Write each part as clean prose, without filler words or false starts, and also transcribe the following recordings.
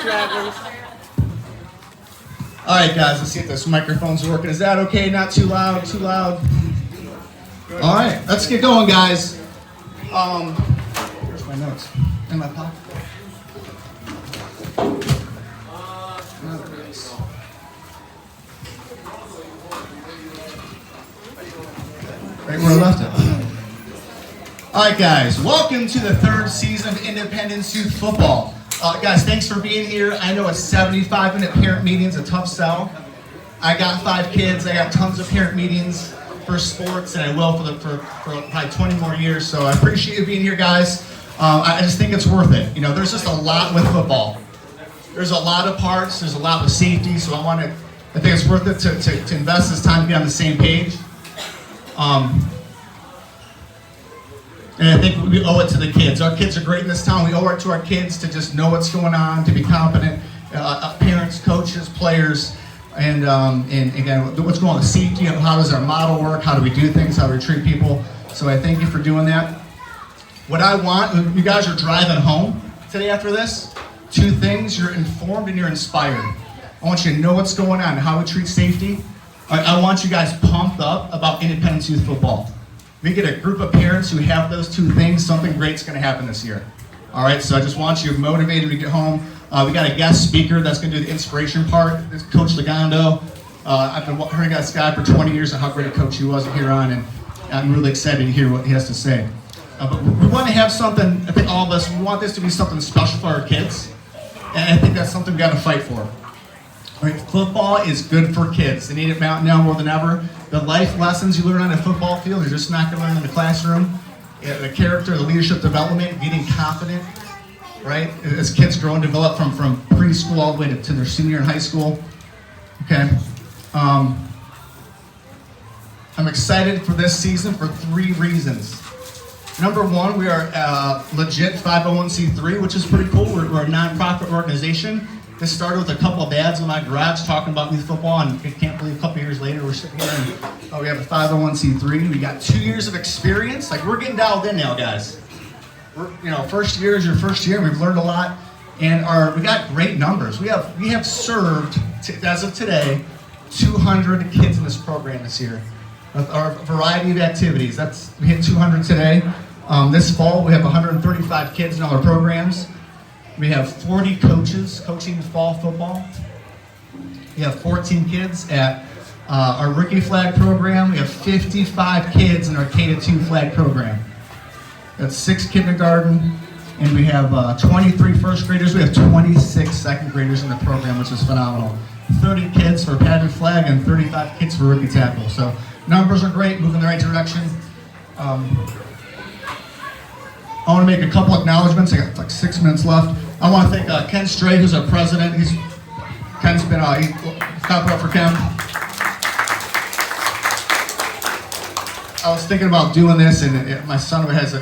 stragglers. All right, guys, let's see if this microphone's working. Is that okay? Not too loud, too loud? All right, let's get going, guys. Where's my notes? In my pocket. Right where I left it. All right, guys, welcome to the third season of Independence Youth Football. Guys, thanks for being here. I know a 75-minute parent meeting is a tough sell. I got 5 kids. I got tons of parent meetings for sports, and I will for probably 20 more years. So I appreciate you being here, guys. I just think it's worth it. You know, there's just a lot with football. There's a lot of parts. There's a lot with safety. So I think it's worth it to invest this time to be on the same page. And I think we owe it to the kids. Our kids are great in this town. We owe it to our kids to just know what's going on, to be competent, parents, coaches, players, and again, what's going on with safety. How does our model work? How do we do things? How do we treat people? So I thank you for doing that. What I want, you guys are driving home today after this, 2 things: you're informed and you're inspired. I want you to know what's going on, how we treat safety. I want you guys pumped up about Independence Youth Football. We get a group of parents who have those 2 things, something great's going to happen this year. All right, so I just want you motivated to get home. We got a guest speaker that's going to do the inspiration part. It's Coach Legando. I've been hearing this guy for 20 years and how great a coach he was at Huron, and I'm really excited to hear what he has to say. But we want to have something, I think all of us, we want this to be something special for our kids, and I think that's something we got to fight for. All right, football is good for kids. They need it now more than ever. The life lessons you learn on a football field, you're just not going to learn in the classroom. The character, the leadership development, getting confident, right? As kids grow and develop from preschool all the way to their senior in high school. Okay. I'm excited for this season for 3 reasons. Number 1, we are legit 501c3, which is pretty cool. We're a nonprofit organization. This started with a couple of dads in my garage talking about youth football, and I can't believe a couple years later we're sitting here and we have a 501c3. We got 2 years of experience. Like, we're getting dialed in now, guys. First year is your first year. We've learned a lot, and we got great numbers. We have served as of today 200 kids in this program this year. With our variety of activities, we hit 200 today. This fall we have 135 kids in all our programs. We have 40 coaches coaching fall football. We have 14 kids at our rookie flag program. We have 55 kids in our K-2 flag program. That's 6 kindergarten, and we have 23 first graders. We have 26 second graders in the program, which is phenomenal. 30 kids for padded flag and 35 kids for rookie tackle. So numbers are great, moving in the right direction. I want to make a couple acknowledgments. I got like 6 minutes left. I want to thank Ken Stray, who's our president. Ken's been, clap it up for Ken. I was thinking about doing this, and my son Ken has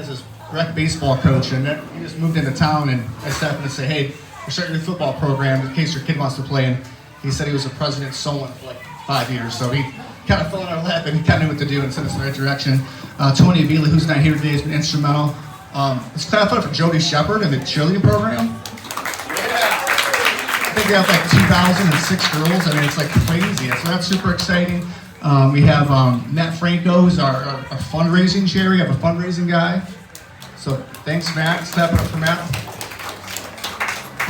his rec baseball coach, and he just moved into town, and I sat him to say, hey, we're starting a football program in case your kid wants to play, and he said he was a president for like 5 years, so he kind of fell in our lap, and he kind of knew what to do and sent us in the right direction. Tony Avila, who's not here today, has been instrumental. Let's clap up for Jodi, Shepard, and the cheerleading program. I think we have like 2,006 girls. I mean, it's like crazy. So that's super exciting. We have Matt Franko, who's our fundraising chair. We have a fundraising guy. So thanks, Matt. Clap it up for Matt.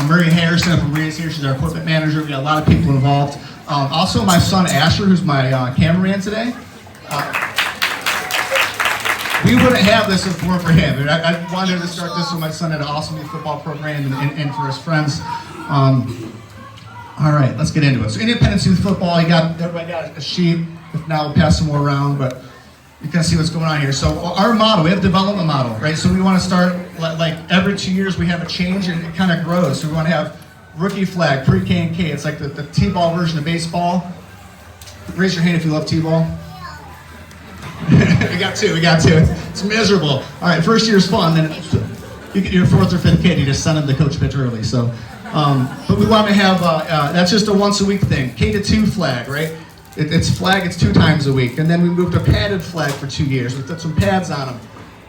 Maria Harrison from Maria's here. She's our equipment manager. We got a lot of people involved. Also, my son Asher, who's my cameraman today. We wouldn't have this if it weren't for him. I wanted to start this when my son had an awesome youth football program and for his friends. All right, let's get into it. So Independence Youth Football, everybody got a sheet. If not, we'll pass some more around, but you can see what's going on here. So our model, we have a development model, right? So we want to start, like every 2 years we have a change and it kind of grows. So we want to have rookie flag, pre-K and K. It's like the T-ball version of baseball. Raise your hand if you love T-ball. We got two. It's miserable. All right, first year's fun, then you get your 4th or 5th kid, you just send them the coach pitch early. So, but we want to have, that's just a once a week thing. K-2 flag, right? It's 2 times a week. And then we moved to padded flag for 2 years. We put some pads on them.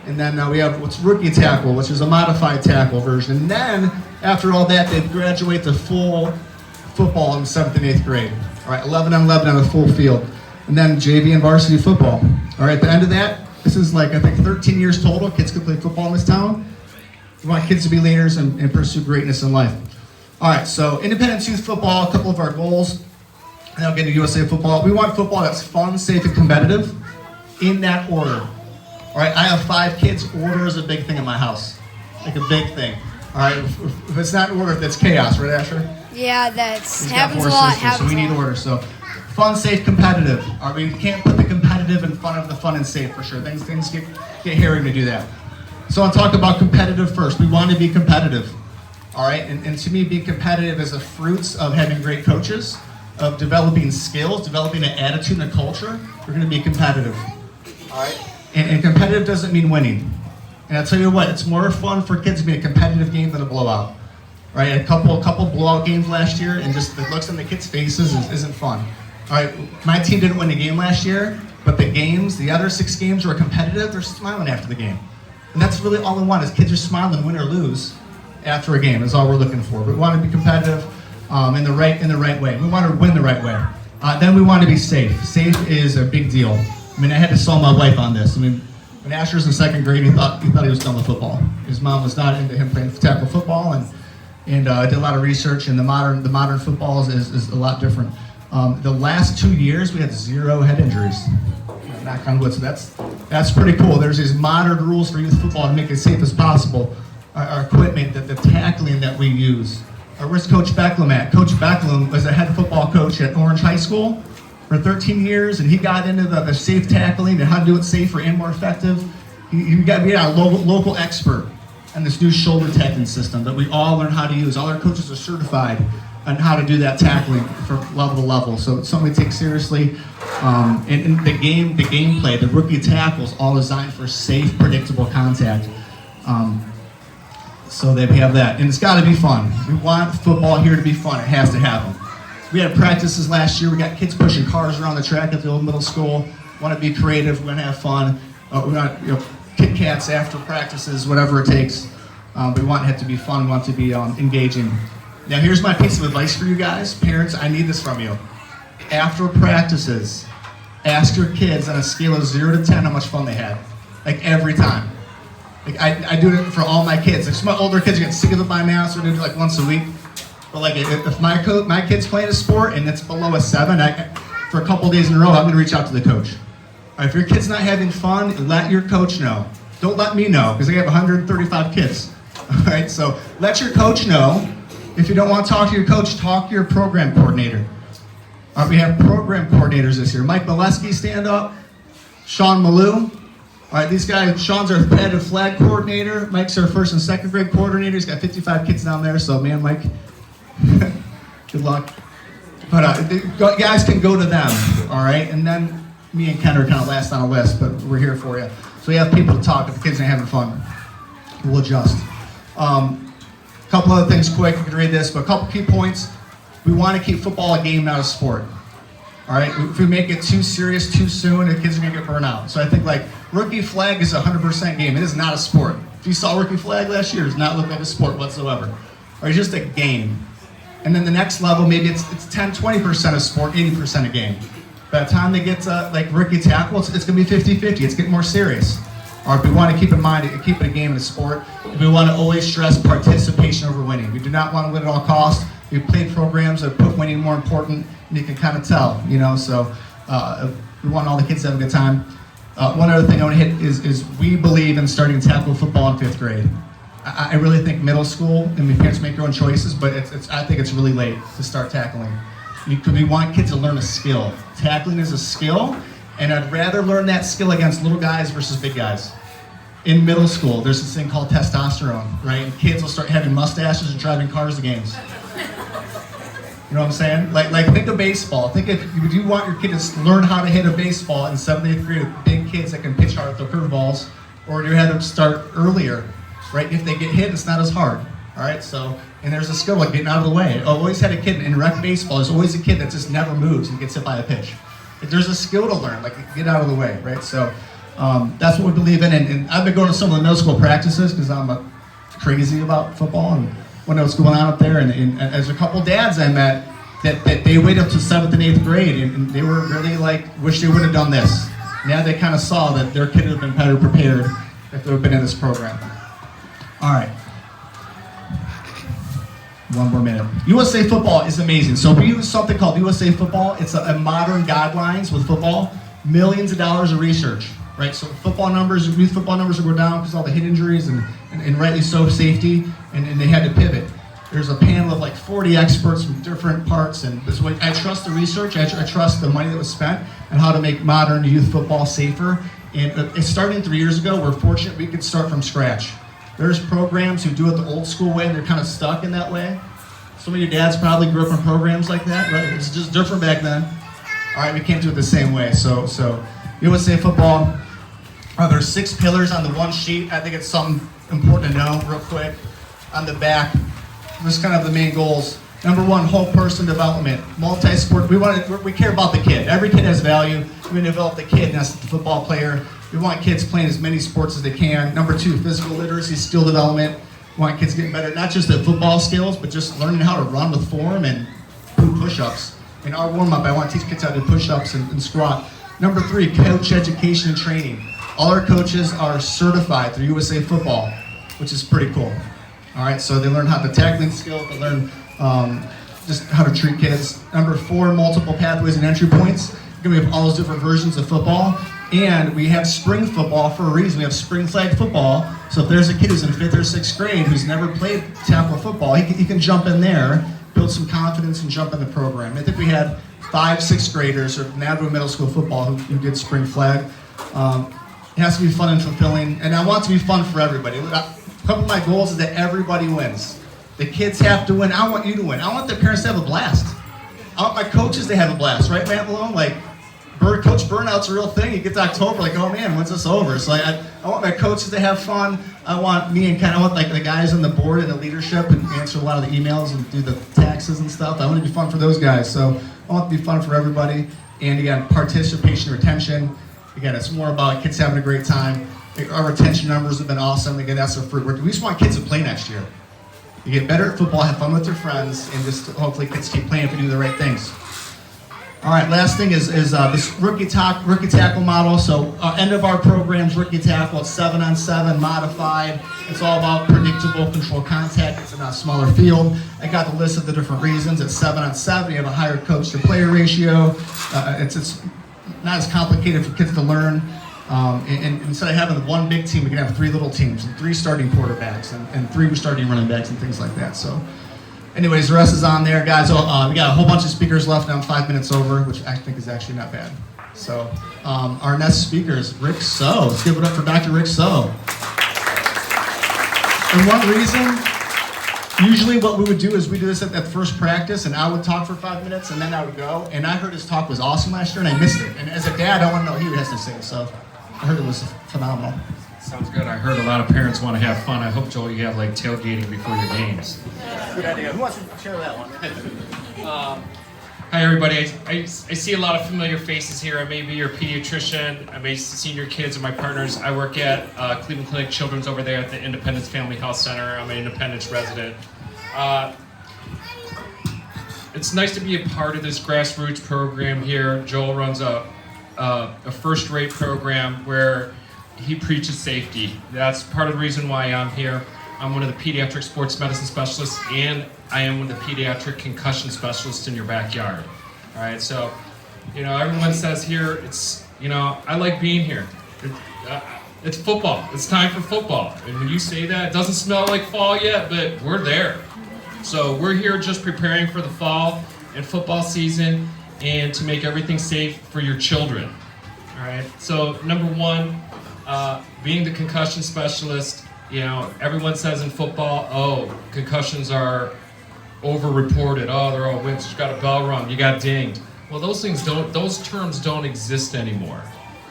And then we have what's rookie tackle, which is a modified tackle version. And then After all that, they'd graduate to full football in 7th and 8th grade. All right, 11 on 11 on a full field. And then JV and varsity football. All right, at the end of that, this is like, I think, 13 years total. Kids can play football in this town. We want kids to be leaders and pursue greatness in life. All right, so Independence Youth Football, a couple of our goals. And I'll get to USA Football. We want football that's fun, safe, and competitive in that order. All right, I have 5 kids. Order is a big thing in my house, like a big thing. All right, if it's not order, that's chaos, right, Asher? Yeah, that happens a lot. So we need order. So fun, safe, competitive. All right, we can't put the competitive in front of the fun and safe for sure. Things get hairy to do that. So I'll talk about competitive first. We want to be competitive. All right, and to me, being competitive is the fruits of having great coaches, of developing skills, developing an attitude and a culture. We're going to be competitive. All right, and competitive doesn't mean winning. And I'll tell you what, it's more fun for kids to be a competitive game than a blowout. Right, a couple blowout games last year, and just the looks on the kids' faces isn't fun. All right, my team didn't win the game last year, but the other 6 games were competitive. They're smiling after the game, and that's really all we want is kids are smiling, win or lose, after a game. That's all we're looking for. But we want to be competitive in the right way. We want to win the right way. Then we want to be safe. Safe is a big deal. I mean, I had to sell my wife on this. I mean, when Asher was in 2nd grade, he thought he was done with football. His mom was not into him playing tackle football, and I did a lot of research. And the modern football is a lot different. The last 2 years, we had 0 head injuries. Knock on wood. So that's pretty cool. There's these modern rules for youth football to make it safe as possible. Our equipment, the tackling that we use. Where's Coach Becklum at? Coach Becklum was a head football coach at Orange High School for 13 years, and he got into the safe tackling and how to do it safer and more effective. He got to be a local expert on this new shoulder tackling system that we all learn how to use. All our coaches are certified on how to do that tackling from level to level. So it's something we take seriously. And the gameplay, the rookie tackles, all designed for safe, predictable contact. So that we have that. And it's got to be fun. We want football here to be fun. It has to happen. We had practices last year. We got kids pushing cars around the track at the old middle school. Want to be creative. We want to have fun. We want Kit Kats after practices, whatever it takes. We want it to be fun. We want it to be engaging. Now here's my piece of advice for you guys. Parents, I need this from you. After practices, ask your kids on a scale of 0 to 10 how much fun they had. Like every time. Like I do it for all my kids. Like some of my older kids get sick of it by now, so I do it like once a week. But like if my kid's playing a sport and it's below a 7, for a couple days in a row, I'm gonna reach out to the coach. All right, if your kid's not having fun, let your coach know. Don't let me know, because I have 135 kids. All right, so let your coach know. If you don't want to talk to your coach, talk to your program coordinator. All right, we have program coordinators this year. Mike Molesky, stand up. Sean Malou. All right, these guys, Sean's our head of flag coordinator. Mike's our 1st and 2nd grade coordinator. He's got 55 kids down there, so man, Mike, good luck. But the guys can go to them, all right? And then me and Ken are kind of last on the list, but we're here for you. So you have people to talk if the kids are having fun. We'll adjust. Couple other things quick, you can read this, but a couple key points. We want to keep football a game, not a sport. All right, if we make it too serious too soon, the kids are gonna get burned out. So I think like rookie flag is a 100% game. It is not a sport. If you saw rookie flag last year, it does not look like a sport whatsoever. Or it's just a game. And then the next level, maybe it's 10-20% a sport, 80% a game. By the time they get to like rookie tackle, it's gonna be 50-50. It's getting more serious. Or if we want to keep in mind, keep it a game and a sport, we want to always stress participation over winning. We do not want to win at all costs. We play programs that put winning more important, and you can kind of tell, so we want all the kids to have a good time. One other thing I want to hit is we believe in starting tackle football in 5th grade. I really think middle school, and parents make their own choices, but I think it's really late to start tackling. We want kids to learn a skill. Tackling is a skill, and I'd rather learn that skill against little guys versus big guys. In middle school, there's this thing called testosterone, right? And kids will start having mustaches and driving cars to games. You know what I'm saying? Like think of baseball. Think if you want your kid to learn how to hit a baseball in 7th, 8th grade with big kids that can pitch hard with their curveballs, or do you have them start earlier, right? If they get hit, it's not as hard, all right? So, and there's a skill like getting out of the way. I always had a kid in rec baseball. There's always a kid that just never moves and gets hit by a pitch. Like, there's a skill to learn, like get out of the way, right? So that's what we believe in. And I've been going to some of the middle school practices because I'm crazy about football. And want to know what's going on up there. And there's a couple dads I met that they waited up to 7th and 8th grade, and they were really like, wish they would have done this. Now they kind of saw that their kid would have been better prepared if they would have been in this program. All right. One more minute. USA Football is amazing. So we use something called USA Football. It's a modern guidelines with football. Millions of dollars of research, right? So football numbers, youth football numbers will go down because of all the hit injuries and rightly so, safety, and they had to pivot. There's a panel of like 40 experts from different parts, and this way, I trust the research, I trust the money that was spent, and how to make modern youth football safer. And it's starting 3 years ago. We're fortunate we could start from scratch. There's programs who do it the old school way, and they're kind of stuck in that way. Some of your dads probably grew up in programs like that, right? It was just different back then. All right, we can't do it the same way. So USA Football, there's 6 pillars on the one sheet. I think it's something important to know real quick. On the back, there's kind of the main goals. Number 1, whole person development, multi-sport. We care about the kid. Every kid has value. We develop the kid, and that's the football player. We want kids playing as many sports as they can. Number 2, physical literacy, skill development. We want kids getting better, not just at football skills, but just learning how to run with form and do push-ups. In our warm-up, I want to teach kids how to do push-ups and squat. Number 3, coach education and training. All our coaches are certified through USA Football, which is pretty cool. All right, so they learn how the tackling skill, they learn just how to treat kids. Number 4, multiple pathways and entry points. We have all those different versions of football. And we have spring football for a reason. We have spring flag football. So if there's a kid who's in 5th or 6th grade who's never played tackle football, he can jump in there, build some confidence, and jump in the program. I think we had 5 6th graders or Navajo Middle School football who did spring flag. It has to be fun and fulfilling, and I want it to be fun for everybody. A couple of my goals is that everybody wins. The kids have to win. I want you to win. I want the parents to have a blast. I want my coaches to have a blast, right, Matt Malone? Like, coach burnout's a real thing. You get to October, like, oh man, when's this over? So I want my coaches to have fun. I want like the guys on the board and the leadership and answer a lot of the emails and do the taxes and stuff. I want it to be fun for those guys. So I want it to be fun for everybody. And again, participation, retention. Again, it's more about kids having a great time. Our retention numbers have been awesome. Again, that's our fruit. We just want kids to play next year. You get better at football, have fun with your friends, and just hopefully kids keep playing if you do the right things. All right, last thing is this rookie tackle model. So end of our program's rookie tackle. It's 7-on-7 modified. It's all about predictable control contact. It's in a smaller field. I got the list of the different reasons. It's 7-on-7. You have a higher coach to player ratio. It's not as complicated for kids to learn. And instead of having one big team, we can have 3 little teams and 3 starting quarterbacks and 3 starting running backs and things like that. So. Anyways, the rest is on there, guys. We got a whole bunch of speakers left now, 5 minutes over, which I think is actually not bad. So, our next speaker is Rick So. Let's give it up for Dr. Rick So. And one reason, usually what we would do is we do this at first practice, and I would talk for 5 minutes, and then I would go. And I heard his talk was awesome last year, and I missed it. And as a dad, I want to know what he has to say. So, I heard it was phenomenal. Sounds good. I heard a lot of parents want to have fun. I hope, Joel, you have like tailgating before your games. Good idea. Who wants to share that one? Hi, everybody. I see a lot of familiar faces here. I may be your pediatrician. I may have seen your kids and my partners. I work at Cleveland Clinic Children's over there at the Independence Family Health Center. I'm an Independence resident. It's nice to be a part of this grassroots program here. Joel runs a first-rate program where he preaches safety. That's part of the reason why I'm here. I'm one of the pediatric sports medicine specialists, and I am one of the pediatric concussion specialists in your backyard. All right, so, everyone says here, it's, I like being here. It's football. It's time for football. And when you say that, it doesn't smell like fall yet, but we're there. So we're here just preparing for the fall and football season and to make everything safe for your children. All right, so number 1, being the concussion specialist, everyone says in football, oh, concussions are over-reported. Oh, they're all wins. You got a bell rung. You got dinged. Well, those terms don't exist anymore.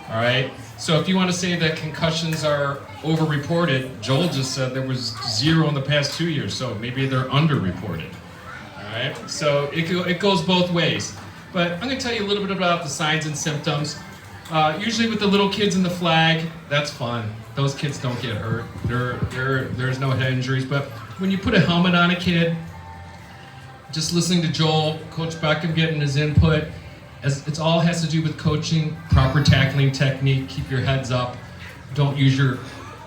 All right. So if you want to say that concussions are over-reported, Joel just said there was 0 in the past 2 years. So maybe they're under-reported. All right. So it goes both ways. But I'm going to tell you a little bit about the signs and symptoms. Usually with the little kids in the flag, that's fun. Those kids don't get hurt. There's no head injuries. But when you put a helmet on a kid, just listening to Joel, Coach Beckham getting his input, as it's all has to do with coaching, proper tackling technique, keep your heads up. Don't use your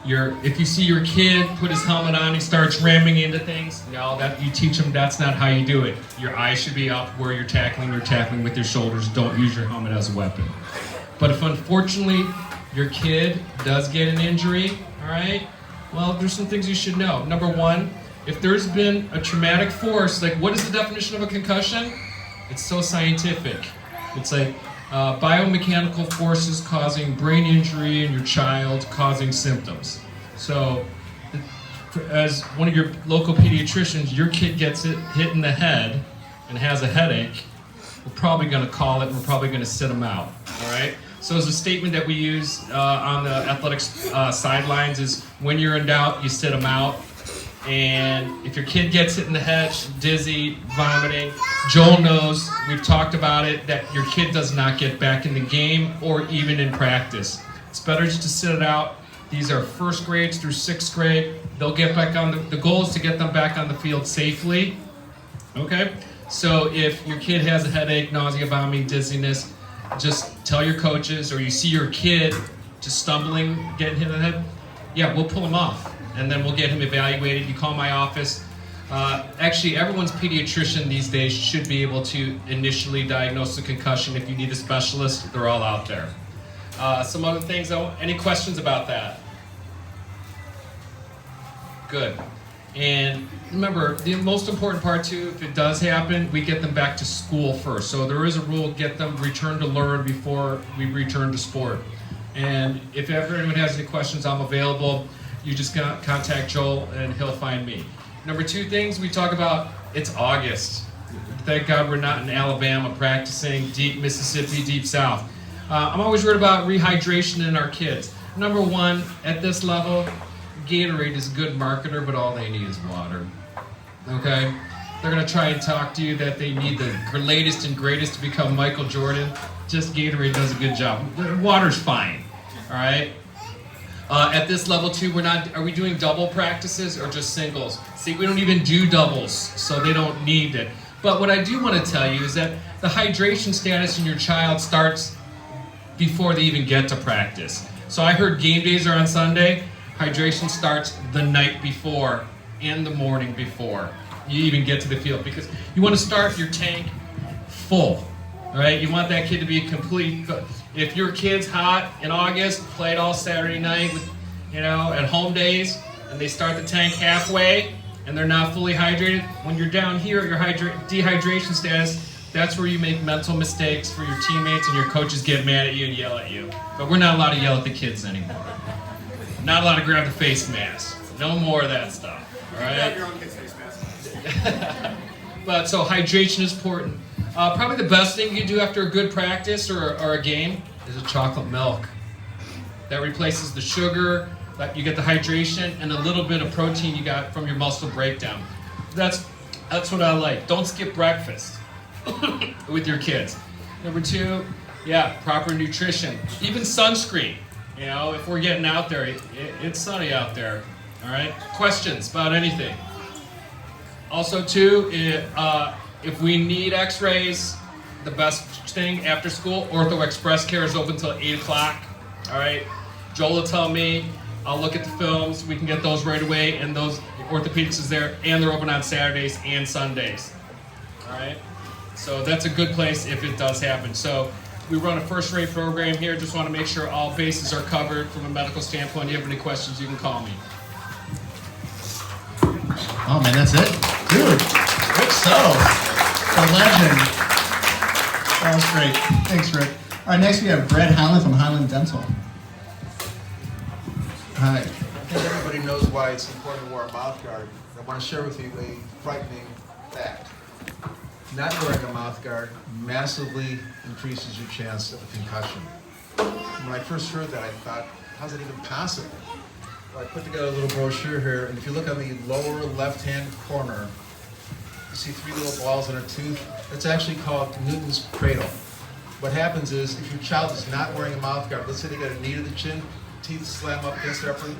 if you see your kid put his helmet on, he starts ramming into things, no, that you teach him that's not how you do it. Your eyes should be up where you're tackling with your shoulders. Don't use your helmet as a weapon. But if unfortunately your kid does get an injury, all right, well, there's some things you should know. Number one, if there's been a traumatic force, like what is the definition of a concussion? It's so scientific. It's like biomechanical forces causing brain injury in your child, causing symptoms. So as one of your local pediatricians, your kid gets hit in the head and has a headache, we're probably going to call it, and we're probably going to sit them out, all right? So as a statement that we use on the athletics sidelines is, when you're in doubt, you sit them out. And if your kid gets hit in the head, dizzy, vomiting, Joel knows, we've talked about it, that your kid does not get back in the game or even in practice. It's better just to sit it out. These are first grades through sixth grade. They'll get back on the goal is to get them back on the field safely. Okay? So if your kid has a headache, nausea, vomiting, dizziness, just tell your coaches, or you see your kid just stumbling, getting hit in the head, yeah, we'll pull him off. And then we'll get him evaluated. You call my office. Actually, everyone's pediatrician these days should be able to initially diagnose a concussion. If you need a specialist, they're all out there. Some other things, any questions about that? Good. And remember, the most important part too, if it does happen, we get them back to school first. So there is a rule, get them return to learn before we return to sport. And if ever anyone has any questions, I'm available. You just contact Joel and he'll find me. Number two things we talk about, it's August. Thank God we're not in Alabama practicing, deep Mississippi, deep south. I'm always worried about rehydration in our kids. Number one, at this level, Gatorade is a good marketer, but all they need is water. Okay? They're going to try and talk to you that they need the latest and greatest to become Michael Jordan. Just Gatorade does a good job. Water's fine. All right? At this level too, are we doing double practices or just singles? See, we don't even do doubles, so they don't need it. But what I do want to tell you is that the hydration status in your child starts before they even get to practice. So I heard game days are on Sunday. Hydration starts the night before and the morning before you even get to the field, because you want to start your tank full. All right, you want that kid to be complete. If your kid's hot in August, played all Saturday night, with, at home days, and they start the tank halfway, and they're not fully hydrated, when you're down here at your dehydration status, that's where you make mental mistakes for your teammates, and your coaches get mad at you and yell at you. But we're not allowed to yell at the kids anymore. Not allowed to grab the face mask. No more of that stuff. All right. Grab your own kid's face mask. But so hydration is important. Probably the best thing you can do after a good practice or a game is a chocolate milk. That replaces the sugar, you get the hydration, and a little bit of protein you got from your muscle breakdown. That's what I like. Don't skip breakfast with your kids. Number two, proper nutrition. Even sunscreen. If we're getting out there, it's sunny out there. All right? Questions about anything? Also, too, if we need x-rays, the best thing after school, Ortho Express Care is open until 8 o'clock. All right? Joel will tell me, I'll look at the films, we can get those right away, and those orthopedics is there, and they're open on Saturdays and Sundays. All right? So that's a good place if it does happen. So we run a first-rate program here. Just want to make sure all bases are covered from a medical standpoint. If you have any questions, you can call me. Oh man, that's it? Dude, Rick a legend. That was great. Thanks, Rick. All right, next we have Brett Hylan from Hylan Dental. Hi. I think everybody knows why it's important to wear a mouth guard. I want to share with you a frightening fact. Not wearing a mouth guard massively increases your chance of a concussion. When I first heard that, I thought, how's it even possible? Well, I put together a little brochure here, and if you look on the lower left-hand corner, you see 3 little balls in a tooth. It's actually called Newton's cradle. What happens is, if your child is not wearing a mouth guard, let's say they got a knee to the chin, teeth slam up against their upper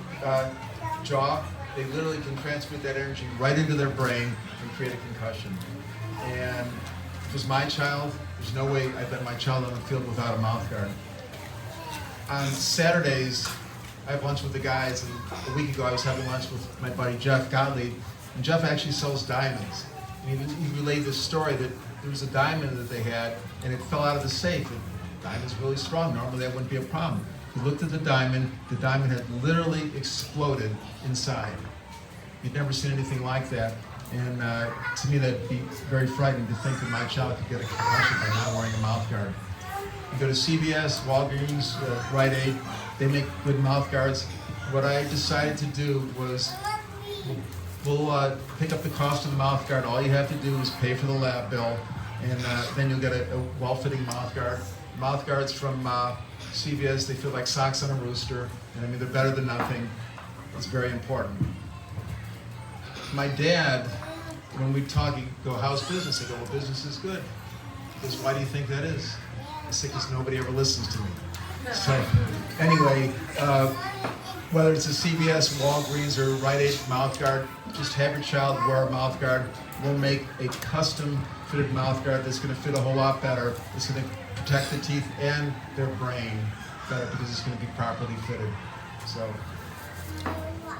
jaw, they literally can transmit that energy right into their brain and create a concussion. And if it was my child, there's no way I'd let my child on the field without a mouth guard. On Saturdays, I have lunch with the guys, and a week ago I was having lunch with my buddy Jeff Gottlieb, and Jeff actually sells diamonds. And he relayed this story that there was a diamond that they had, and it fell out of the safe. The diamond's really strong. Normally that wouldn't be a problem. He looked at the diamond had literally exploded inside. He'd never seen anything like that. And to me, that'd be very frightening to think that my child could get a concussion by not wearing a mouth guard. You go to CVS, Walgreens, Rite Aid, they make good mouth guards. What I decided to do was, we'll pick up the cost of the mouth guard. All you have to do is pay for the lab bill, and then you'll get a well-fitting mouth guard. Mouth guards from CVS, they feel like socks on a rooster, and I mean, they're better than nothing. It's very important. My dad, when we talk, he go, how's business? I go, well, business is good. He goes, why do you think that is? I said, because nobody ever listens to me. So anyway, whether it's a CVS, Walgreens, or Rite Aid mouth guard, just have your child wear a mouth guard. We'll make a custom fitted mouth guard that's going to fit a whole lot better. It's going to protect the teeth and their brain better because it's going to be properly fitted. So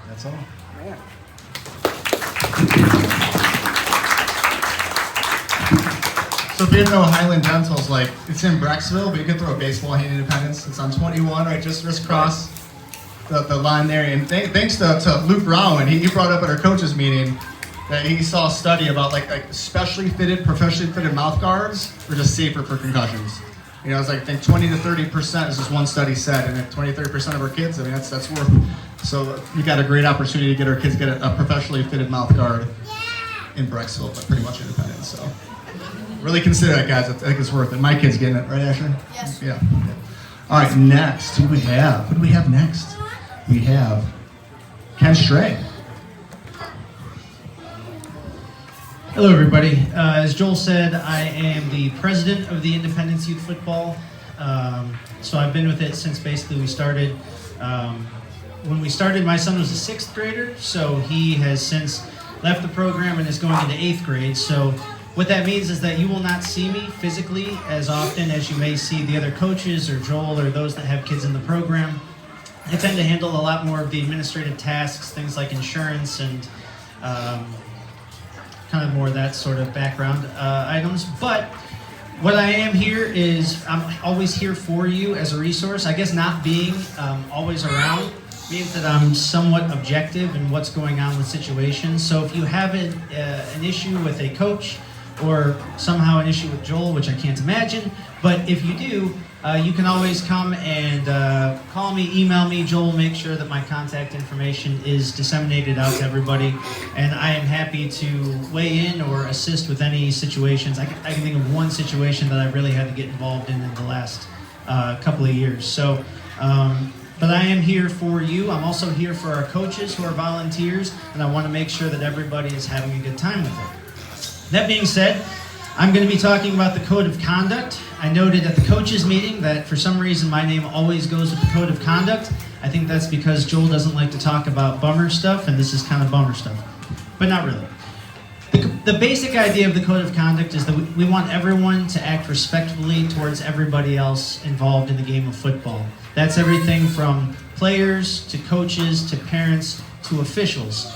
that's all. Man. So if you didn't know, Hylan Dental's like, it's in Brecksville, but you can throw a baseball hand in Independence. It's on 21, right, just crisscross the line there. And thanks to Luke Rowan, he brought up at our coaches meeting that he saw a study about like specially fitted, professionally fitted mouth guards are just safer for concussions. You know, it's like, I think 20 to 30% is just one study said, and if 20 to 30% of our kids, I mean, that's worth. So you got a great opportunity to get our kids get a professionally fitted mouth guard in Brecksville, but pretty much Independence. So really consider that, guys. I think it's worth it. My kid's getting it, right, Ashley? Yes. Yeah. All right, next, who do we have? What do we have next? We have Ken Stray. Hello, everybody. As Joel said, I am the president of the Independence Youth Football. So I've been with it since basically we started. When we started, my son was a 6th grader, so he has since left the program and is going into 8th grade. So what that means is that you will not see me physically as often as you may see the other coaches or Joel or those that have kids in the program. I tend to handle a lot more of the administrative tasks, things like insurance and kind of more that sort of background items. But what I am here is I'm always here for you as a resource. I guess not being always around means that I'm somewhat objective in what's going on with situations. So if you have an issue with a coach or somehow an issue with Joel, which I can't imagine, but if you do, you can always come and call me, email me. Joel will make sure that my contact information is disseminated out to everybody, and I am happy to weigh in or assist with any situations. I can think of one situation that I really had to get involved in the last couple of years. So, but I am here for you. I'm also here for our coaches who are volunteers, and I want to make sure that everybody is having a good time with it. That being said, I'm going to be talking about the Code of Conduct. I noted at the coaches meeting that for some reason my name always goes with the Code of Conduct. I think that's because Joel doesn't like to talk about bummer stuff, and this is kind of bummer stuff, but not really. The basic idea of the Code of Conduct is that we want everyone to act respectfully towards everybody else involved in the game of football. That's everything from players to coaches to parents to officials.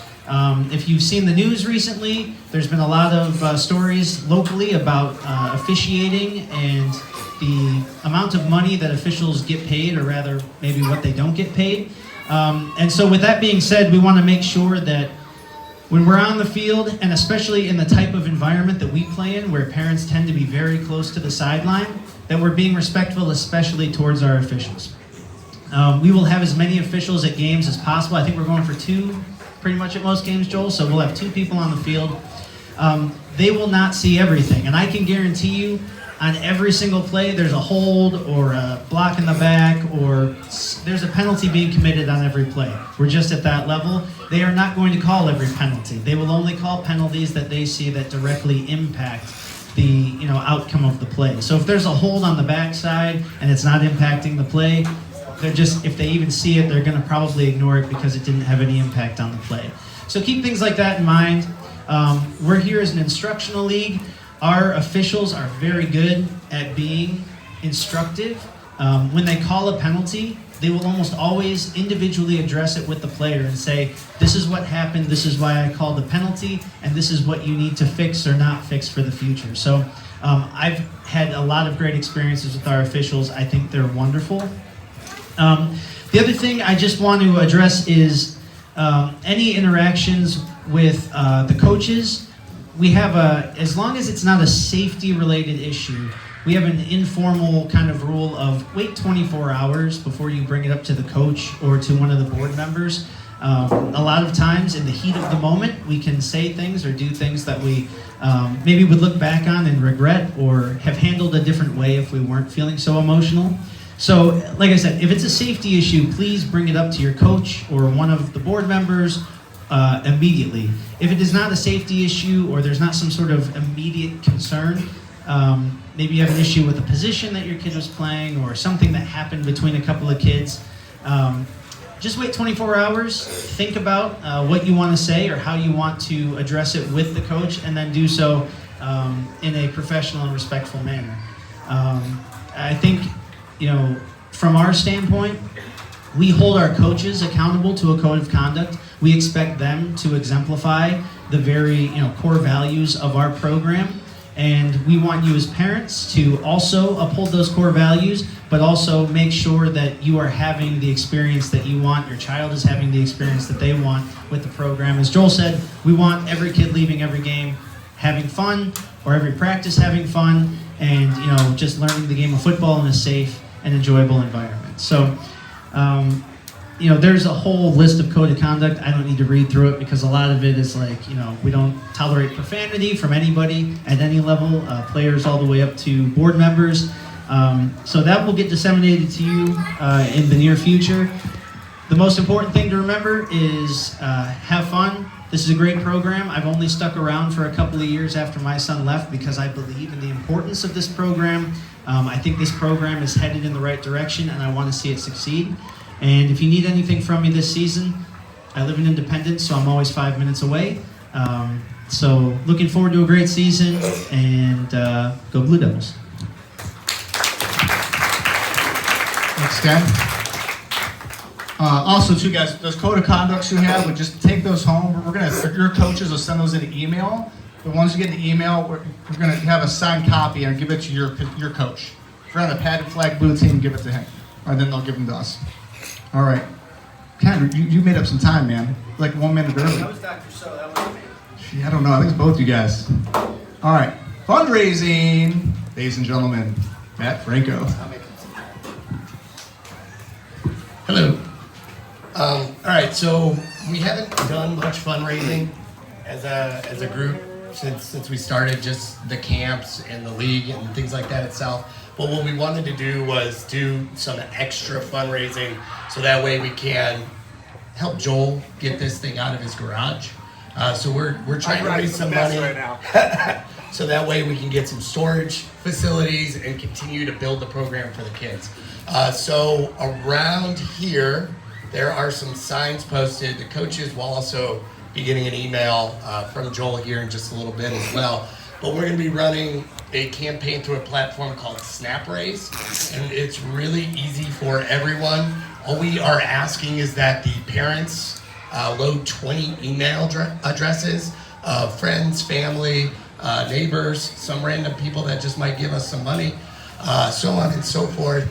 If you've seen the news recently, there's been a lot of stories locally about officiating and the amount of money that officials get paid, or rather maybe what they don't get paid. And so with that being said, we want to make sure that when we're on the field, and especially in the type of environment that we play in, where parents tend to be very close to the sideline, that we're being respectful, especially towards our officials. We will have as many officials at games as possible. I think we're going for 2 pretty much at most games, Joel, so we'll have 2 people on the field. They will not see everything, and I can guarantee you on every single play there's a hold or a block in the back or there's a penalty being committed on every play. We're just at that level. They are not going to call every penalty. They will only call penalties that they see that directly impact the outcome of the play. So if there's a hold on the backside and it's not impacting the play, they're just, if they even see it, they're going to probably ignore it because it didn't have any impact on the play. So keep things like that in mind. We're here as an instructional league. Our officials are very good at being instructive. When they call a penalty, they will almost always individually address it with the player and say, this is what happened, this is why I called the penalty, and this is what you need to fix or not fix for the future. So I've had a lot of great experiences with our officials. I think they're wonderful. The other thing I just want to address is any interactions with the coaches. We have as long as it's not a safety-related issue, we have an informal kind of rule of wait 24 hours before you bring it up to the coach or to one of the board members. A lot of times in the heat of the moment, we can say things or do things that we maybe would look back on and regret or have handled a different way if we weren't feeling so emotional. So, like I said, if it's a safety issue, please bring it up to your coach or one of the board members immediately. If it is not a safety issue or there's not some sort of immediate concern, maybe you have an issue with a position that your kid was playing or something that happened between a couple of kids, just wait 24 hours, think about what you want to say or how you want to address it with the coach, and then do so in a professional and respectful manner. I think, from our standpoint, we hold our coaches accountable to a code of conduct. We expect them to exemplify the very core values of our program. And we want you as parents to also uphold those core values, but also make sure that you are having the experience that you want. Your child is having the experience that they want with the program. As Joel said, we want every kid leaving every game having fun, or every practice having fun, and just learning the game of football in a safe and enjoyable environment. So, there's a whole list of code of conduct. I don't need to read through it because a lot of it is like, we don't tolerate profanity from anybody at any level, players all the way up to board members. So that will get disseminated to you in the near future. The most important thing to remember is have fun. This is a great program. I've only stuck around for a couple of years after my son left because I believe in the importance of this program. I think this program is headed in the right direction and I want to see it succeed. And if you need anything from me this season, I live in Independence, so I'm always 5 minutes away. So looking forward to a great season, and go Blue Devils. Thanks, Ken. Also, too, guys, those code of conducts you have, just take those home. Your coaches will send those in an email. The ones you get in the email, we're going to have a signed copy and give it to your coach. If you're on a padded flag blue team, give it to him, or then they'll give them to us. All right. Ken, you made up some time, man. Like 1 minute early. That was Dr. So, that was me. Gee, I don't know. I think it's both you guys. All right. Fundraising, ladies and gentlemen. Matt Franko. Hello. All right, so we haven't done much fundraising as a group since we started, just the camps and the league and things like that itself. But what we wanted to do was do some extra fundraising so that way we can help Joel get this thing out of his garage. So we're trying to raise some money right now. So that way we can get some storage facilities and continue to build the program for the kids. So around here, there are some signs posted. The coaches will also be getting an email from Joel here in just a little bit as well. But we're going to be running a campaign through a platform called SnapRaise, and it's really easy for everyone. All we are asking is that the parents load 20 email addresses of friends, family, neighbors, some random people that just might give us some money, so on and so forth.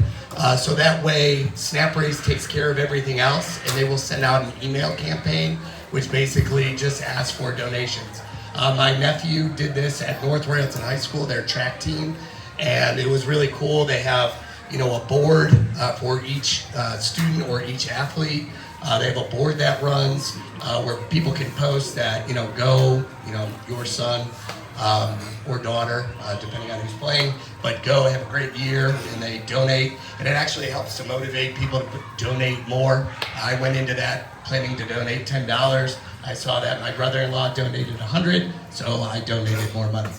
So that way, SnapRaise takes care of everything else, and they will send out an email campaign, which basically just asks for donations. My nephew did this at North Royalton High School, their track team, and it was really cool. They have, a board for each student or each athlete. They have a board that runs where people can post that, go, your son or daughter, depending on who's playing, but go have a great year, and they donate, and it actually helps to motivate people to donate more. I went into that planning to donate $10. I saw that my brother-in-law donated $100, so I donated more money.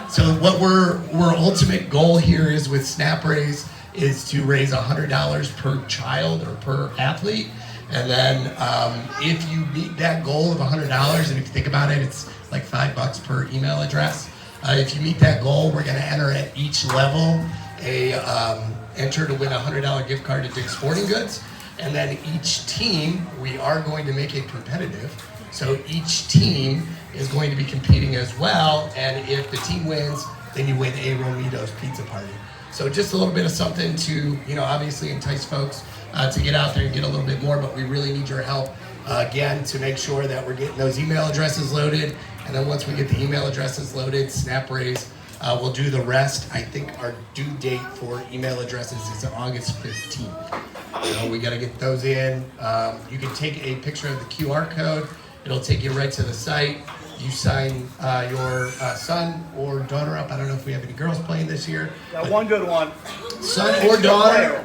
So what our ultimate goal here is with SnapRaise is to raise $100 per child or per athlete, And then if you meet that goal of $100, and if you think about it, it's like $5 per email address. If you meet that goal, we're going to enter at each level enter to win a $100 gift card to Dick's Sporting Goods. And then each team, we are going to make it competitive. So each team is going to be competing as well. And if the team wins, then you win a Romito's pizza party. So just a little bit of something to, obviously entice folks to get out there and get a little bit more, but we really need your help, again, to make sure that we're getting those email addresses loaded. And then once we get the email addresses loaded, snap raise, we'll do the rest. I think our due date for email addresses is August 15th. So we got to get those in. You can take a picture of the QR code. It'll take you right to the site. You sign your son or daughter up. I don't know if we have any girls playing this year. Got one good one. Son or daughter.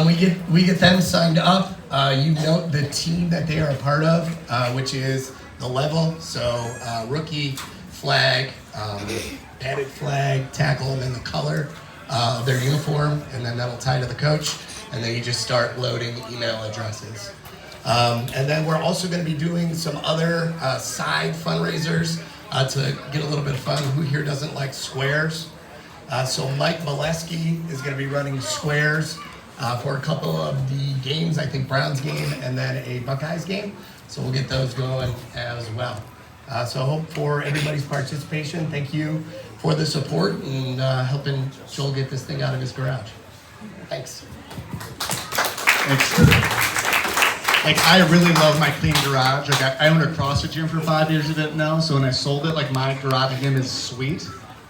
We get them signed up. You note the team that they are a part of, which is the level. So rookie, flag, padded flag, tackle, and then the color of their uniform, and then that'll tie to the coach. And then you just start loading email addresses. And then we're also going to be doing some other side fundraisers to get a little bit of fun. Who here doesn't like squares? So Mike Molesky is going to be running squares for a couple of the games, I think Browns game and then a Buckeyes game. So we'll get those going as well. So I hope for everybody's participation. Thank you for the support and helping Joel get this thing out of his garage. Thanks. Like, I really love my clean garage. Like, I owned a CrossFit gym for 5 years, you didn't know. So when I sold it, like, my garage gym is sweet.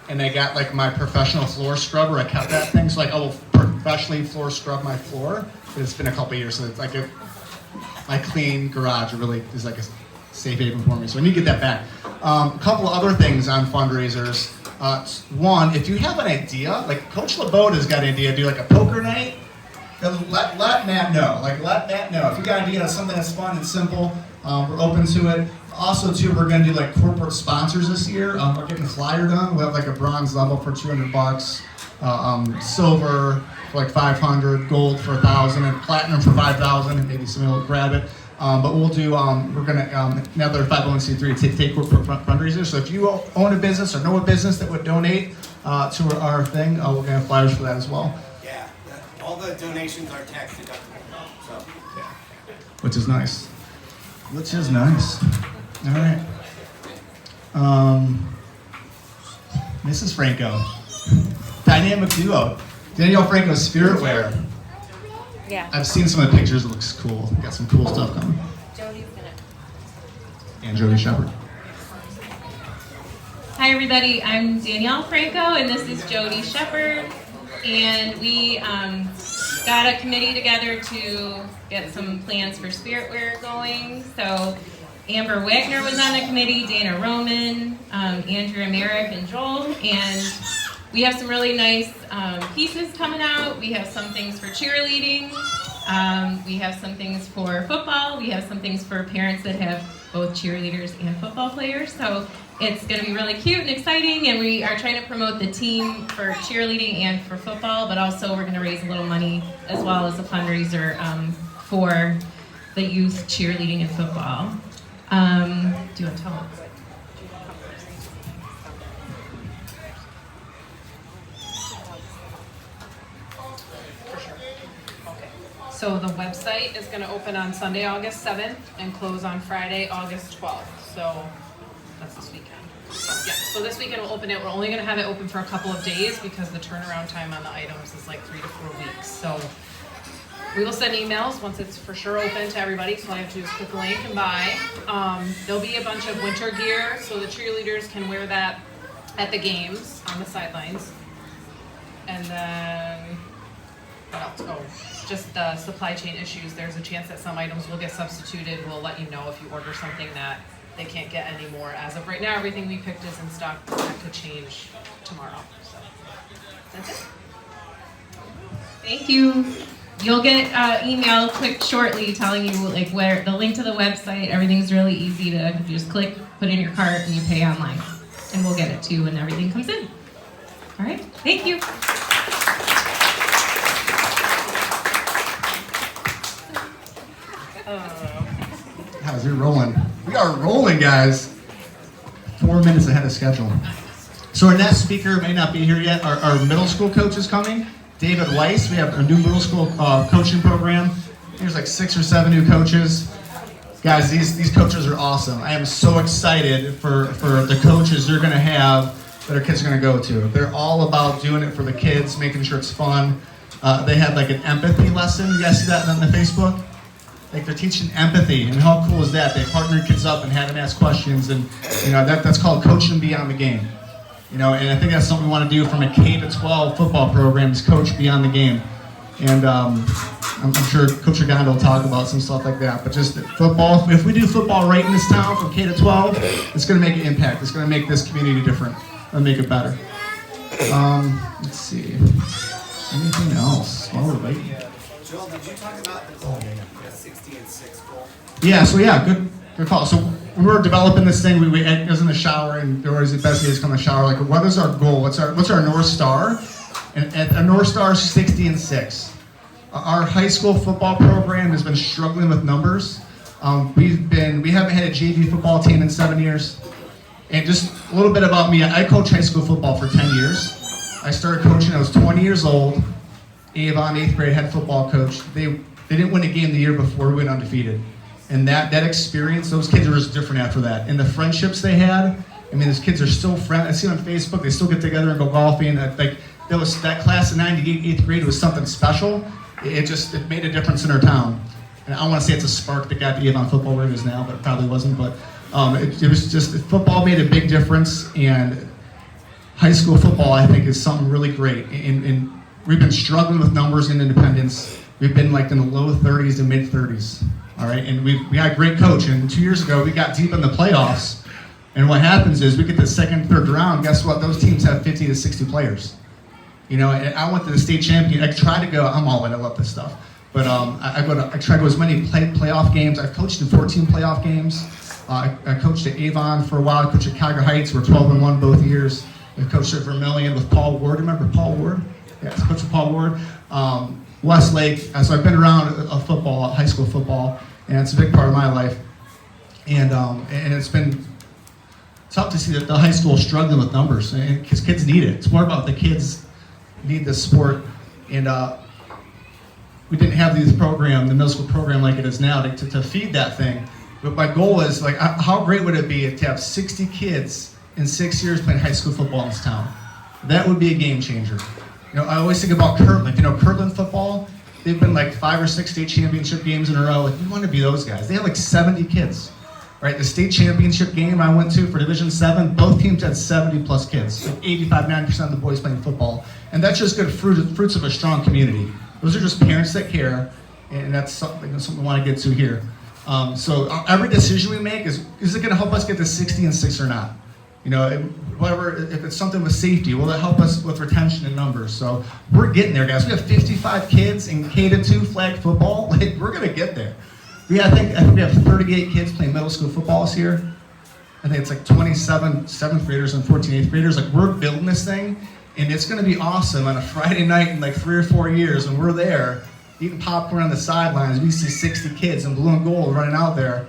And I got, like, my professional floor scrubber. I kept that thing. So, like, I will professionally floor scrub my floor. But it's been a couple years, so it's like my clean garage really is like a safe haven for me. So I need to get that back. A couple other things on fundraisers. One, if you have an idea, like Coach LeBoda's got an idea to do like a poker night, then let Matt know. Like, let Matt know. If you got an idea of something that's fun and simple, we're open to it. Also, too, we're going to do like corporate sponsors this year. We're getting a flyer done. We'll have like a bronze level for $200, silver for like $500, gold for $1,000, and platinum for $5,000. And maybe somebody will grab it. But we'll do. We're going to another 501c3 to take corporate fundraisers. So if you own a business or know a business that would donate to our thing, we're going to have flyers for that as well. Yeah, all the donations are tax deductible. So yeah, Which is nice. All right. Mrs. Franko, dynamic duo. Danielle Franko's spirit wear. Yeah. I've seen some of the pictures. It looks cool. Got some cool stuff coming. Jodi's gonna. And Jodi Shepard. Hi everybody, I'm Danielle Franko and this is Jodi Shepard, and we got a committee together to get some plans for spirit wear going. So Amber Wagner was on the committee, Dana Roman, Andrea Merrick, and Joel, and we have some really nice pieces coming out. We have some things for cheerleading, we have some things for football, we have some things for parents that have both cheerleaders and football players. So it's going to be really cute and exciting, and we are trying to promote the team for cheerleading and for football, but also we're going to raise a little money as well as a fundraiser for the youth cheerleading and football. Do you want to tell them? So the website is going to open on Sunday, August 7th and close on Friday, August 12th. So that's this weekend. Yeah, so this weekend we'll open it. We're only going to have it open for a couple of days because the turnaround time on the items is like 3 to 4 weeks. So we will send emails once it's for sure open to everybody. So all you have to do is click the link and buy. There'll be a bunch of winter gear so the cheerleaders can wear that at the games on the sidelines. And then what else? Oh, just the supply chain issues. There's a chance that some items will get substituted. We'll let you know if you order something that they can't get anymore. As of right now, everything we picked is in stock. That could change tomorrow. So that's it. Thank you. You'll get email quick shortly telling you like where the link to the website. Everything's really easy to just click, put in your cart, and you pay online, and we'll get it to you when everything comes in. All right. Thank you. Guys, we're rolling. We are rolling, guys. 4 minutes ahead of schedule. So our next speaker may not be here yet. Our middle school coach is coming, David Weiss. We have a new middle school coaching program. There's like 6 or 7 new coaches. Guys, these coaches are awesome. I am so excited for the coaches they're going to have that our kids are going to go to. They're all about doing it for the kids, making sure it's fun. They have like an empathy lesson. You guys see that on the Facebook? Like they're teaching empathy, and how cool is that? They partnered kids up and had them ask questions, and that's called coaching beyond the game. And I think that's something we want to do from a K-12 football program is coach beyond the game. And I'm sure Coach Legando will talk about some stuff like that. But just football, if we do football right in this town from K-12, it's going to make an impact. It's going to make this community different and make it better. Let's see. Anything else while we're waiting? Joel, did you talk about the 60 and 6 goal? Yeah, good call. So when we were developing this thing, I was in the shower, and there was the best days come in the shower. Like, what is our goal? What's our North Star? And our North Star is 60 and 6. Our high school football program has been struggling with numbers. We haven't had a JV football team in 7 years. And just a little bit about me, I coached high school football for 10 years. I started coaching, I was 20 years old. Avon, 8th grade head football coach. They didn't win a game the year before, we went undefeated. And that experience, those kids were just different after that. And the friendships they had, those kids are still friends. I see them on Facebook, they still get together and go golfing. That class of 98, 8th grade was something special. It made a difference in our town. And I don't want to say it's a spark that got the Avon football where it is now, but it probably wasn't. But it was just, football made a big difference. And high school football, I think, is something really great. And we've been struggling with numbers in independence. We've been like in the low 30s to mid 30s. All right, and we had a great coach. And 2 years ago, we got deep in the playoffs. And what happens is we get the second, third round. Guess what? Those teams have 50 to 60 players. And I went to the state champion. I tried to go. I'm all in. I love this stuff. But I try to go as many playoff games. I've coached in 14 playoff games. I coached at Avon for a while. I coached at Calgary Heights. We're 12-1 both years. I coached at Vermilion with Paul Ward. Remember Paul Ward? Yeah, I coached with Paul Ward. Westlake. So I've been around football, high school football, and it's a big part of my life. And it's been tough to see the high school struggling with numbers, because kids need it. It's more about the kids need this sport, and we didn't have the middle school program like it is now to feed that thing. But my goal is, like, how great would it be to have 60 kids in 6 years playing high school football in this town? That would be a game changer. I always think about Kirtland. Kirtland football, they've been like 5 or 6 state championship games in a row. Like, we want to be those guys. They have like 70 kids. Right, the state championship game I went to for Division 7, both teams had 70 plus kids, like 85-90% of the boys playing football. And that's just good fruits of a strong community. Those are just parents that care, and that's something we want to get to here. So every decision we make is it going to help us get to 60 and 6 or not? Whatever, if it's something with safety, will it help us with retention and numbers? So we're getting there, guys. We have 55 kids in K-2 flag football. Like, we're going to get there. I think we have 38 kids playing middle school football this year. I think it's like 27 7th graders and 14 8th graders. Like, we're building this thing, and it's going to be awesome on a Friday night in like 3 or 4 years when we're there eating popcorn on the sidelines. We see 60 kids in blue and gold running out there,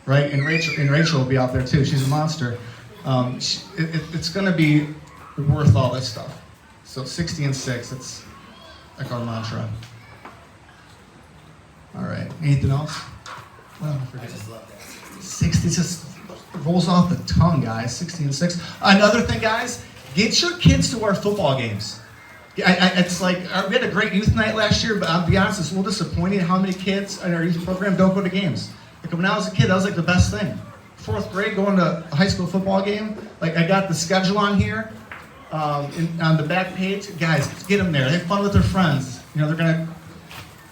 right? And Rachel will be out there too. She's a monster. It's going to be worth all this stuff. So 60 and 6, it's like our mantra. All right, anything else? Well, I just love that. 60 just rolls off the tongue, guys. 60 and 6. Another thing, guys, get your kids to our football games. It's like, we had a great youth night last year, but I'll be honest, it's a little disappointing how many kids in our youth program don't go to games. Like, when I was a kid, that was like the best thing. 4th grade, going to a high school football game. Like, I got the schedule on here, on the back page. Guys, get them there. They have fun with their friends. They're going to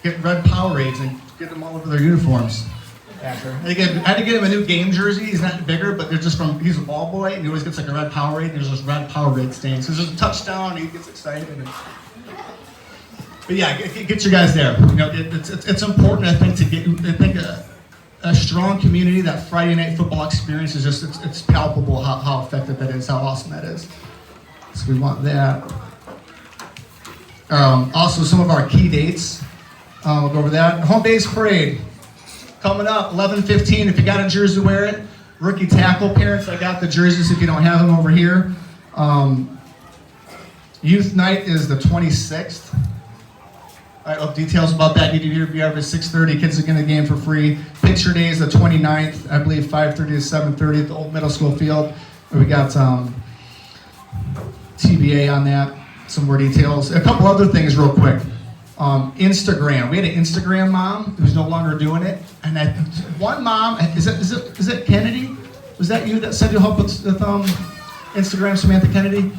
get red Powerades and get them all over their uniforms. After. I had to get him a new game jersey. He's not bigger, but they're just he's a ball boy, and he always gets like a red Powerade, and there's this red Powerade stain. So there's a touchdown, and he gets excited. But yeah, get your guys there. It's important, I think, to get a strong community. That Friday night football experience is just, it's palpable how effective that is, how awesome that is. So we want that. Also, some of our key dates. We'll go over that. Home Base Parade. Coming up, 11:15. If you got a jersey, wear it. Rookie tackle parents, I got the jerseys if you don't have them over here. Youth night is the 26th. Details about that, you can be over 6:30. Kids are getting the game for free. Picture day is the 29th, I believe 5:30 to 7:30 at the old middle school field. We got TBA on that, some more details. A couple other things real quick. Instagram. We had an Instagram mom who's no longer doing it. And one mom, is it Kennedy? Was that you that said you help with Instagram, Samantha Kennedy?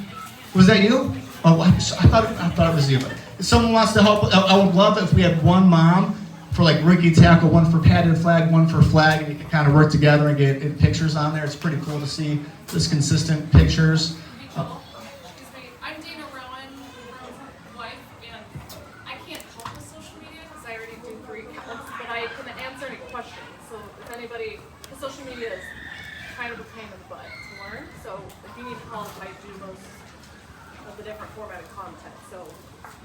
Was that you? Oh, I thought it was you. If someone wants to help, I would love it if we had one mom for like rookie tackle, one for padded flag, one for flag, and you can kind of work together and get pictures on there. It's pretty cool to see this consistent pictures. I'm Dana Rowan, wife, and I can't help with social media because I already do 3 accounts, but I can answer any questions. So if anybody, the social media is kind of a pain in the butt to learn. So if you need help, I do most of the different formatted content. So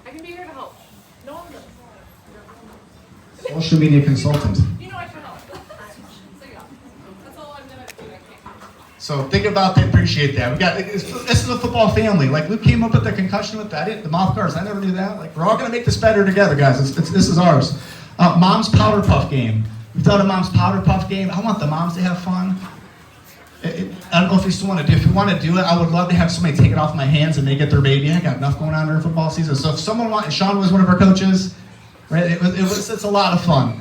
I can be here to help. No one knows. Social media consultant. You know I can help. So yeah, that's all I'm gonna do. I can't. So think about that, appreciate that. This is a football family. Like Luke came up with the concussion with that, the Mouthguards. I never knew that. Like we're all gonna make this better together, guys. This is ours. Mom's Powder Puff game. We've done a Mom's Powder Puff game. I want the moms to have fun. I don't know if you still want to do. If you want to do it, I would love to have somebody take it off my hands and they get their baby. I got enough going on during football season. So if someone wants, and Sean was one of our coaches, right? It's a lot of fun.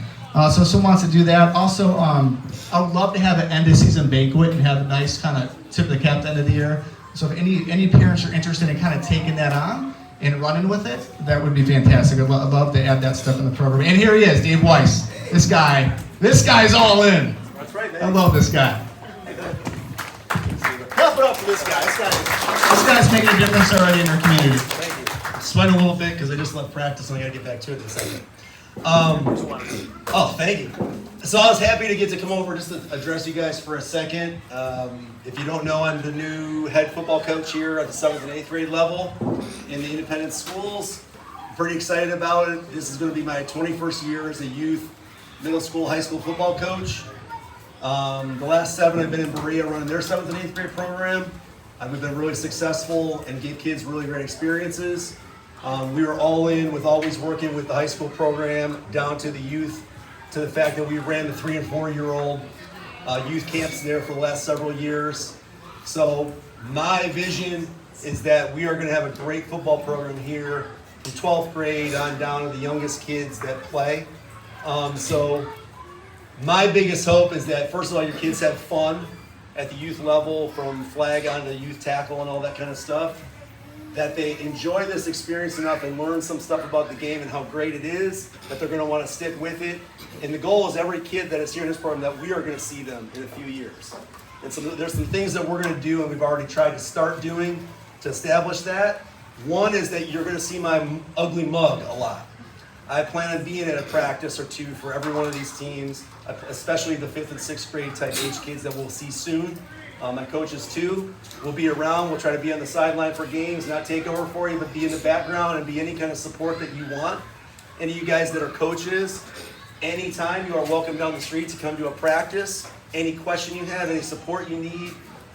So if someone wants to do that. Also, I would love to have an end of season banquet and have a nice kind of tip of the cap at the end of the year. So if any parents are interested in kind of taking that on and running with it, that would be fantastic. I'd love to add that stuff in the program. And here he is, Dave Weiss. This guy's all in. That's right, man. I love this guy. Clap it up for this guy. This guy's making a difference already in our community. Thank you. Sweating a little bit because I just left practice and I got to get back to it in a second. Thank you. So I was happy to get to come over just to address you guys for a second. If you don't know, I'm the new head football coach here at the 7th and 8th grade level in the independent schools. I'm pretty excited about it. This is going to be my 21st year as a youth, middle school, high school football coach. The last 7 I've been in Berea running their 7th and 8th grade program. We've been really successful and gave kids really great experiences. We were all in with always working with the high school program down to the youth, to the fact that we ran the 3 and 4-year-old youth camps there for the last several years. So my vision is that we are going to have a great football program here from 12th grade on down to the youngest kids that play. So my biggest hope is that, first of all, your kids have fun at the youth level, from flag on to youth tackle and all that kind of stuff, that they enjoy this experience enough and learn some stuff about the game and how great it is, that they're going to want to stick with it. And the goal is every kid that is here in this program, that we are going to see them in a few years. And so there's some things that we're going to do, and we've already tried to start doing to establish that. One is that you're going to see my ugly mug a lot. I plan on being at a practice or two for every one of these teams, especially the 5th and 6th grade type age kids that we'll see soon. My coaches too will be around. We'll try to be on the sideline for games, not take over for you, but be in the background and be any kind of support that you want. Any of you guys that are coaches, anytime you are welcome down the street to come to a practice. Any question you have, any support you need,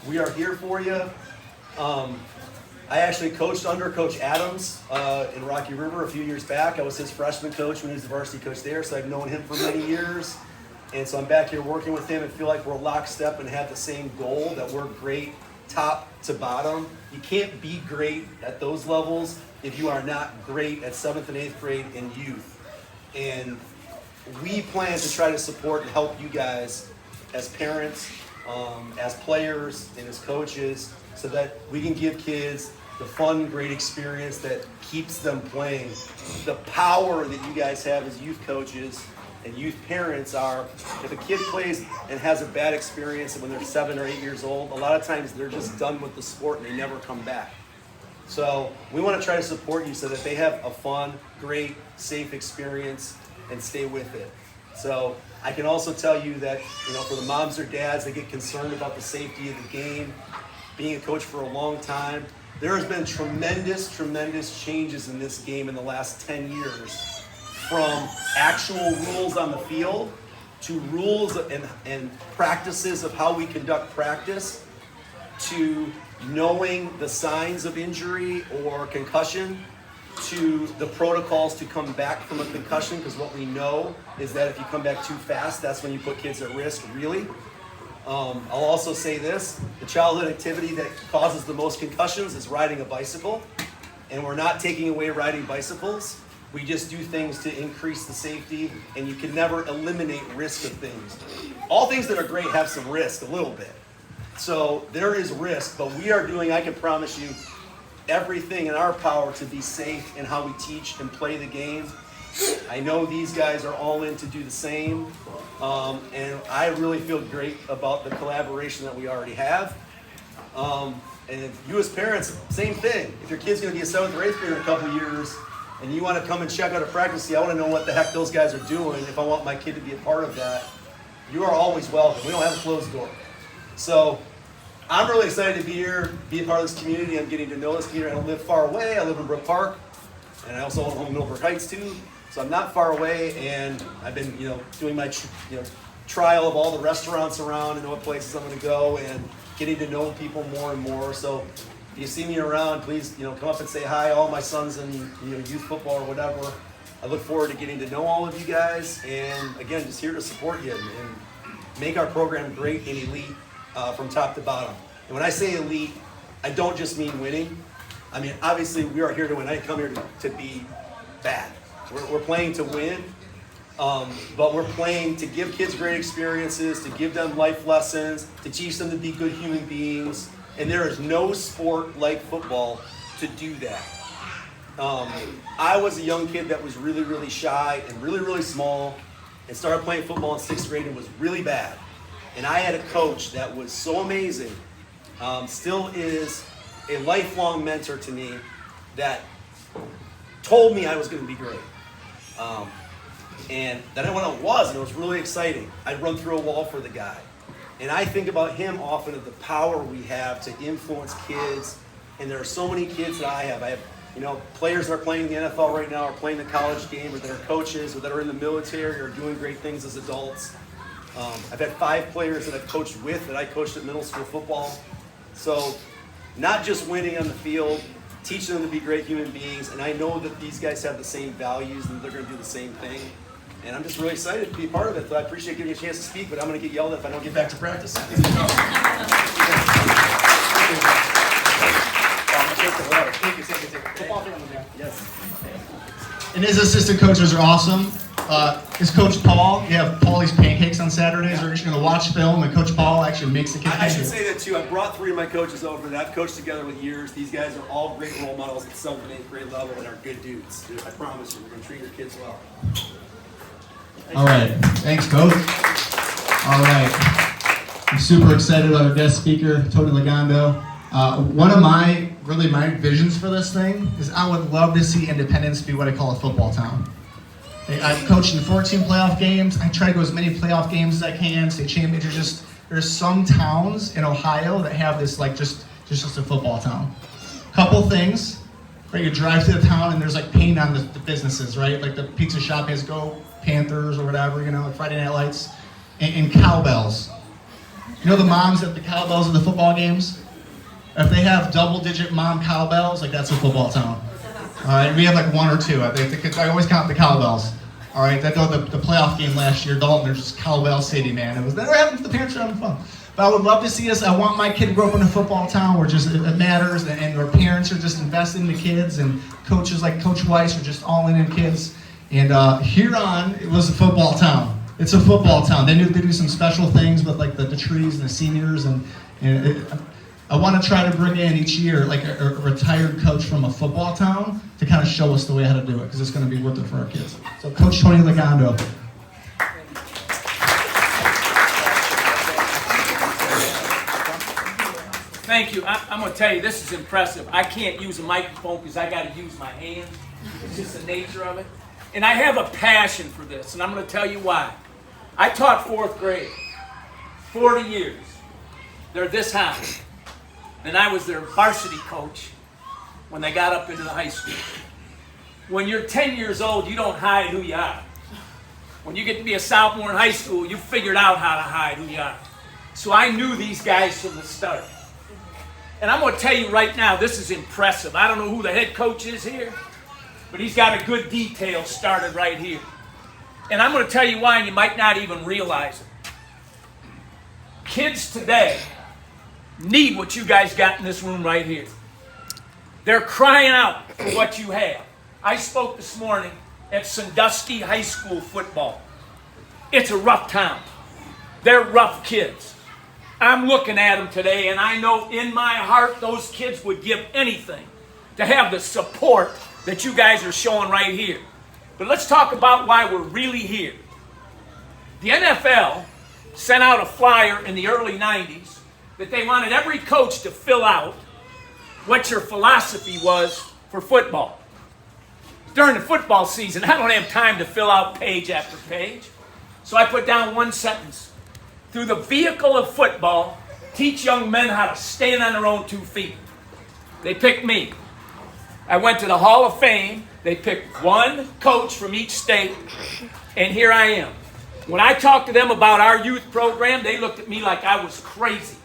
we are here for you. I actually coached under Coach Adams in Rocky River a few years back. I was his freshman coach when he was the varsity coach there, so I've known him for many years. And so I'm back here working with him and feel like we're lockstep and have the same goal, that we're great top to bottom. You can't be great at those levels if you are not great at 7th and 8th grade in youth. And we plan to try to support and help you guys as parents, as players, and as coaches, so that we can give kids the fun, great experience that keeps them playing. The power that you guys have as youth coaches and youth parents are, if a kid plays and has a bad experience when they're 7 or 8 years old, a lot of times they're just done with the sport and they never come back. So we want to try to support you so that they have a fun, great, safe experience and stay with it. So I can also tell you that, for the moms or dads that get concerned about the safety of the game, being a coach for a long time, there has been tremendous changes in this game in the last 10 years. From actual rules on the field to rules and practices of how we conduct practice, to knowing the signs of injury or concussion, to the protocols to come back from a concussion, because what we know is that if you come back too fast, that's when you put kids at risk, really. I'll also say this, the childhood activity that causes the most concussions is riding a bicycle, and we're not taking away riding bicycles. We just do things to increase the safety, and you can never eliminate risk of things. All things that are great have some risk, a little bit. So there is risk, but we are doing, I can promise you, everything in our power to be safe in how we teach and play the game. I know these guys are all in to do the same, and I really feel great about the collaboration that we already have. And you as parents, same thing. If your kid's going to be a 7th or 8th grader in a couple years, and you want to come and check out a practice, see, I want to know what the heck those guys are doing if I want my kid to be a part of that, you are always welcome. We don't have a closed door. So I'm really excited to be here, be a part of this community. I'm getting to know this community. I don't live far away. I live in Brook Park, and I also own Middlebrook Heights too. So I'm not far away, and I've been, doing my, trial of all the restaurants around and what places I'm going to go, and getting to know people more and more. So if you see me around, please, come up and say hi. All my sons in, youth football or whatever. I look forward to getting to know all of you guys, and again, just here to support you and make our program great and elite from top to bottom. And when I say elite, I don't just mean winning. I mean, obviously, we are here to win. I didn't come here to be bad. We're playing to win, but we're playing to give kids great experiences, to give them life lessons, to teach them to be good human beings. And there is no sport like football to do that. I was a young kid that was really, really shy and really, really small, and started playing football in 6th grade and was really bad. And I had a coach that was so amazing, still is a lifelong mentor to me, that told me I was going to be great. And then I went out and it was really exciting. I'd run through a wall for the guy. And I think about him often, of the power we have to influence kids. And there are so many kids that I have. Players that are playing in the NFL right now, or playing the college game, or that are coaches, or that are in the military, or doing great things as adults. I've had 5 players that I've coached with, that I coached at middle school football. So not just winning on the field, teaching them to be great human beings. And I know that these guys have the same values, and they're going to do the same thing. And I'm just really excited to be a part of it. So I appreciate giving me a chance to speak, but I'm going to get yelled at if I don't get back to practice. Yes. And his assistant coaches are awesome. His coach Paul, you have Paulie's Pancakes on Saturdays. We're just going to watch film, and Coach Paul actually makes the kids. I should say that too. I brought 3 of my coaches over that I've coached together with years. These guys are all great role models at 7th and 8th grade level, and are good dudes. Dude, I promise you, we're going to treat your kids well. All right. Thanks, Coach. All right. I'm super excited about our guest speaker, Tony Legando. One of my visions for this thing is I would love to see Independence be what I call a football town. I've coached in 14 playoff games. I try to go as many playoff games as I can, state championships. There's some towns in Ohio that have this just a football town. Couple things, right? You drive through the town and there's paint on the businesses, right? Like the pizza shop has Go Panthers or whatever, like Friday Night Lights, and cowbells. You know the moms at the cowbells at the football games? If they have double-digit mom cowbells, that's a football town. All right, we have 1 or 2. I always count the cowbells. All right, the playoff game last year, Dalton, there's just cowbell city, man. The parents are having fun. But I would love to see us. I want my kid to grow up in a football town where it matters, and where parents are just investing in the kids, and coaches like Coach Weiss are just all in kids. And Huron, it was a football town. It's a football town. They do some special things with the trees and the seniors, and I want to try to bring in each year a retired coach from a football town to kind of show us the way how to do it, because it's going to be worth it for our kids. So Coach Tony Legando. Thank you. I'm going to tell you, this is impressive. I can't use a microphone because I got to use my hands. It's just the nature of it. And I have a passion for this, and I'm going to tell you why. I taught 4th grade, 40 years. They're this high. And I was their varsity coach when they got up into the high school. When you're 10 years old, you don't hide who you are. When you get to be a sophomore in high school, you figured out how to hide who you are. So I knew these guys from the start. And I'm going to tell you right now, this is impressive. I don't know who the head coach is here, but he's got a good detail started right here. And I'm going to tell you why, and you might not even realize it. Kids today need what you guys got in this room right here. They're crying out for what you have. I spoke this morning at Sandusky High School football. It's a rough town. They're rough kids. I'm looking at them today, and I know in my heart those kids would give anything to have the support that you guys are showing right here. But let's talk about why we're really here. The NFL sent out a flyer in the early 90s that they wanted every coach to fill out what your philosophy was for football. During the football season, I don't have time to fill out page after page. So I put down one sentence. Through the vehicle of football, teach young men how to stand on their own 2 feet. They picked me. I went to the Hall of Fame. They picked one coach from each state, and here I am. When I talked to them about our youth program, they looked at me like I was crazy,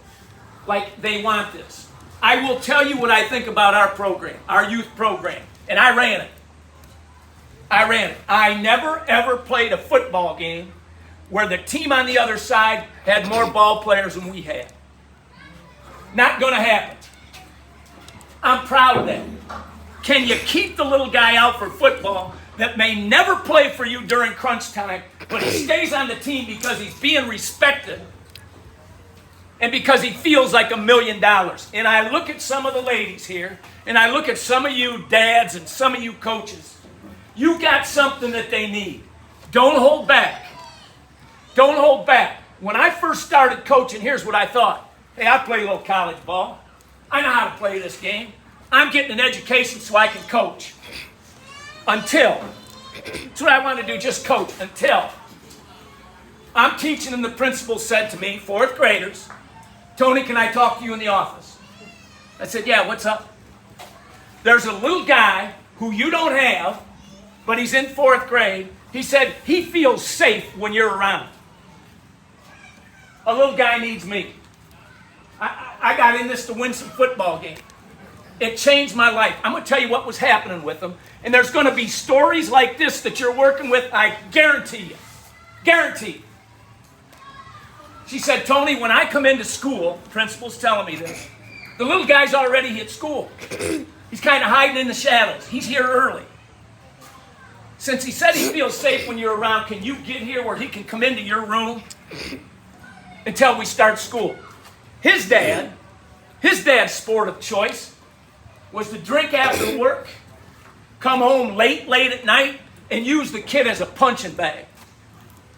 like they want this. I will tell you what I think about our program, our youth program, and I ran it. I never, ever played a football game where the team on the other side had more ball players than we had. Not going to happen. I'm proud of that. Can you keep the little guy out for football that may never play for you during crunch time, but he stays on the team because he's being respected and because he feels like $1 million? And I look at some of the ladies here, and I look at some of you dads and some of you coaches. You got something that they need. Don't hold back. Don't hold back. When I first started coaching, here's what I thought. Hey, I play a little college ball. I know how to play this game. I'm getting an education so I can coach. Until. That's what I want to do, just coach. Until. I'm teaching and the principal said to me, 4th graders, Tony, can I talk to you in the office? I said, yeah, what's up? There's a little guy who you don't have, but he's in 4th grade. He said he feels safe when you're around. A little guy needs me. I got in this to win some football games. It changed my life. I'm going to tell you what was happening with them. And there's going to be stories like this that you're working with, I guarantee you. Guarantee. She said, Tony, when I come into school, principal's telling me this, the little guy's already at school. He's kind of hiding in the shadows. He's here early. Since he said he feels safe when you're around, can you get here where he can come into your room until we start school? His dad's sport of choice was to drink after work, come home late at night, and use the kid as a punching bag.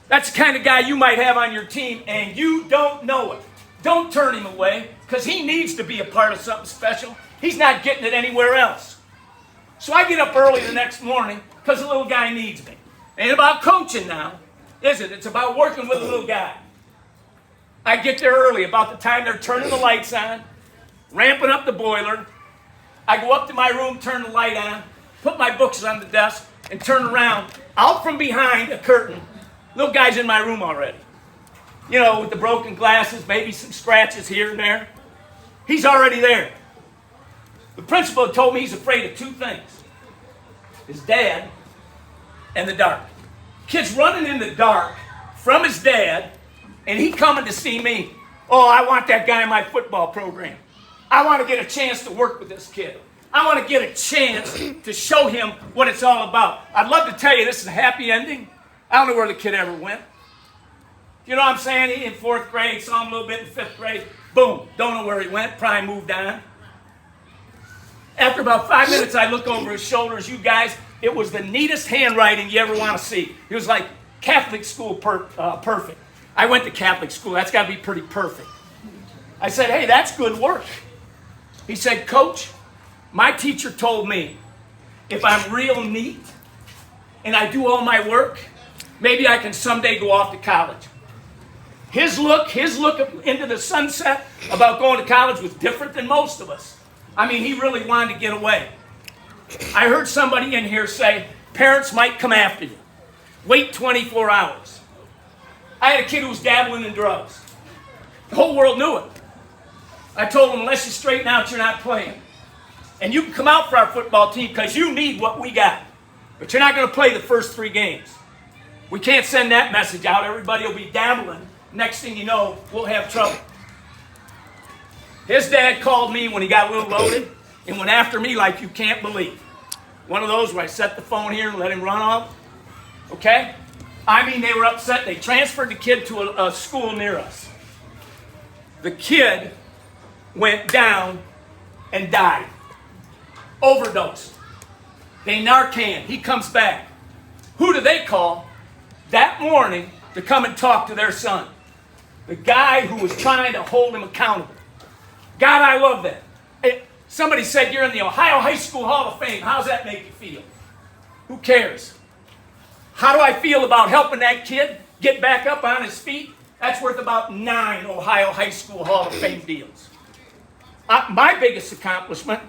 That's the kind of guy you might have on your team, and you don't know it. Don't turn him away, because he needs to be a part of something special. He's not getting it anywhere else. So I get up early the next morning, because the little guy needs me. Ain't about coaching now, is it? It's about working with the little guy. I get there early, about the time they're turning the lights on, ramping up the boiler. I go up to my room, turn the light on, put my books on the desk, and turn around. Out from behind a curtain, little guy's in my room already. You know, with the broken glasses, maybe some scratches here and there. He's already there. The principal told me he's afraid of 2 things. His dad and the dark. Kid's running in the dark from his dad, and he coming to see me. Oh, I want that guy in my football program. I want to get a chance to work with this kid. I want to get a chance to show him what it's all about. I'd love to tell you this is a happy ending. I don't know where the kid ever went. You know what I'm saying? He in 4th grade, saw him a little bit in 5th grade. Boom, don't know where he went, probably moved on. After about 5 minutes, I look over his shoulders. You guys, it was the neatest handwriting you ever want to see. It was like Catholic school perfect. I went to Catholic school. That's got to be pretty perfect. I said, hey, that's good work. He said, Coach, my teacher told me if I'm real neat and I do all my work, maybe I can someday go off to college. His look into the sunset about going to college was different than most of us. I mean, he really wanted to get away. I heard somebody in here say, parents might come after you. Wait 24 hours. I had a kid who was dabbling in drugs. The whole world knew it. I told him, unless you straighten out, you're not playing. And you can come out for our football team because you need what we got. But you're not going to play the first 3 games. We can't send that message out. Everybody will be dabbling. Next thing you know, we'll have trouble. His dad called me when he got a little loaded and went after me like you can't believe. One of those where I set the phone here and let him run off. Okay? I mean, they were upset. They transferred the kid to a school near us. The kid went down and died. Overdosed. They Narcan. He comes back. Who do they call that morning to come and talk to their son? The guy who was trying to hold him accountable. God, I love that. Somebody said you're in the Ohio High School Hall of Fame. How does that make you feel? Who cares? How do I feel about helping that kid get back up on his feet? That's worth about 9 Ohio High School Hall of Fame deals. My biggest accomplishment,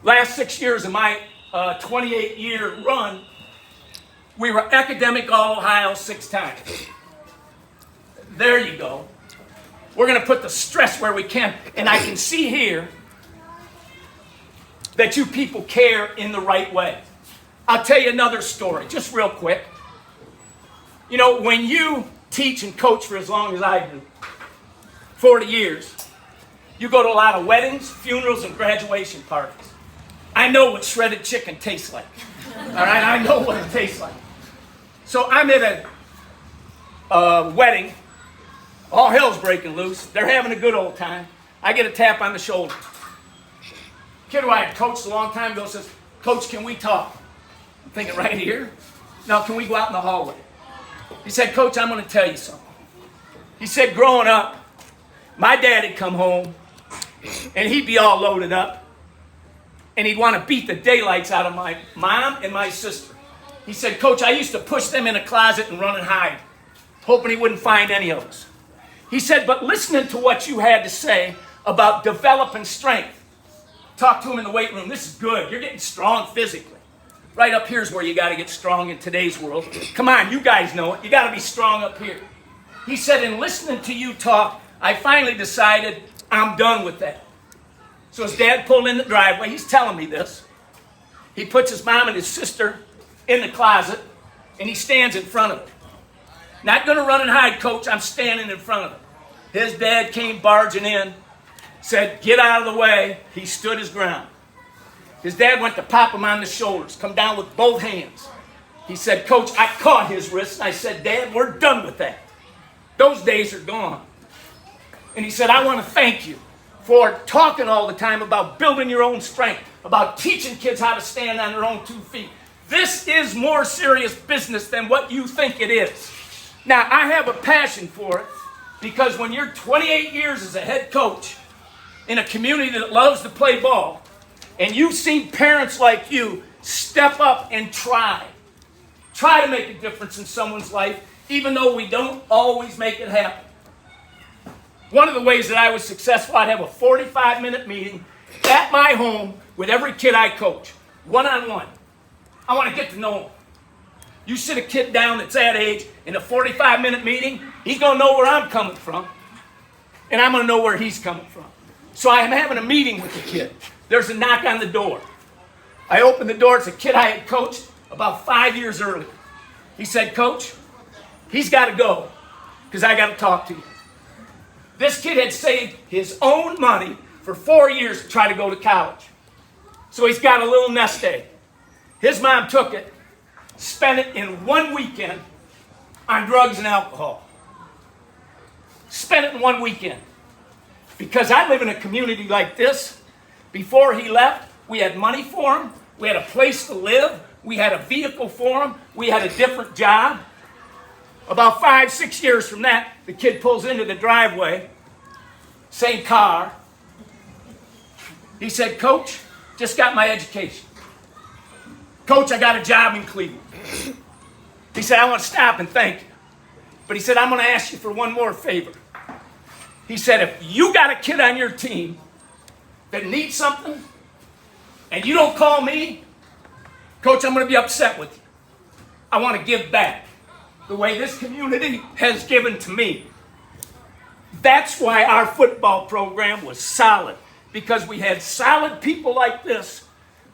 last 6 years of my 28-year run, we were academic All-Ohio 6 times. There you go. We're going to put the stress where we can. And I can see here that you people care in the right way. I'll tell you another story, just real quick. You know, when you teach and coach for as long as I do, 40 years, you go to a lot of weddings, funerals, and graduation parties. I know what shredded chicken tastes like. All right, I know what it tastes like. So I'm at a wedding. All hell's breaking loose. They're having a good old time. I get a tap on the shoulder. Kid who I had coached a long time ago says, Coach, can we talk? I'm thinking, right here? No, can we go out in the hallway? He said, Coach, I'm going to tell you something. He said, growing up, my dad would come home, and he'd be all loaded up, and he'd want to beat the daylights out of my mom and my sister. He said, Coach, I used to push them in a closet and run and hide, hoping he wouldn't find any of us. He said, but listening to what you had to say about developing strength, talk to him in the weight room. This is good. You're getting strong physically. Right up here is where you got to get strong in today's world. Come on, you guys know it. You got to be strong up here. He said, in listening to you talk, I finally decided I'm done with that. So his dad pulled in the driveway. He's telling me this. He puts his mom and his sister in the closet, and he stands in front of it. Not going to run and hide, Coach. I'm standing in front of it. His dad came barging in, said, get out of the way. He stood his ground. His dad went to pop him on the shoulders, come down with both hands. He said, Coach, I caught his wrist. And I said, Dad, we're done with that. Those days are gone. And he said, I want to thank you for talking all the time about building your own strength, about teaching kids how to stand on their own 2 feet. This is more serious business than what you think it is. Now, I have a passion for it because when you're 28 years as a head coach in a community that loves to play ball, and you've seen parents like you step up and try to make a difference in someone's life, even though we don't always make it happen. One of the ways that I was successful, I'd have a 45-minute meeting at my home with every kid I coach, one-on-one. I want to get to know them. You sit a kid down that's that age in a 45-minute meeting, he's going to know where I'm coming from, and I'm going to know where he's coming from. So I am having a meeting with the kid. There's a knock on the door. I open the door. It's a kid I had coached about 5 years earlier. He said, Coach, he's got to go because I got to talk to you. This kid had saved his own money for 4 years to try to go to college. So he's got a little nest egg. His mom took it, spent it in 1 weekend on drugs and alcohol. Spent it in 1 weekend. Because I live in a community like this, before he left, we had money for him, we had a place to live, we had a vehicle for him, we had a different job. About 5, 6 years from that, the kid pulls into the driveway, same car. He said, Coach, just got my education. Coach, I got a job in Cleveland. He said, I want to stop and thank you. But he said, I'm going to ask you for one more favor. He said, if you got a kid on your team that needs something and you don't call me, Coach, I'm going to be upset with you. I want to give back. the way this community has given to me. That's why our football program was solid, because we had solid people like this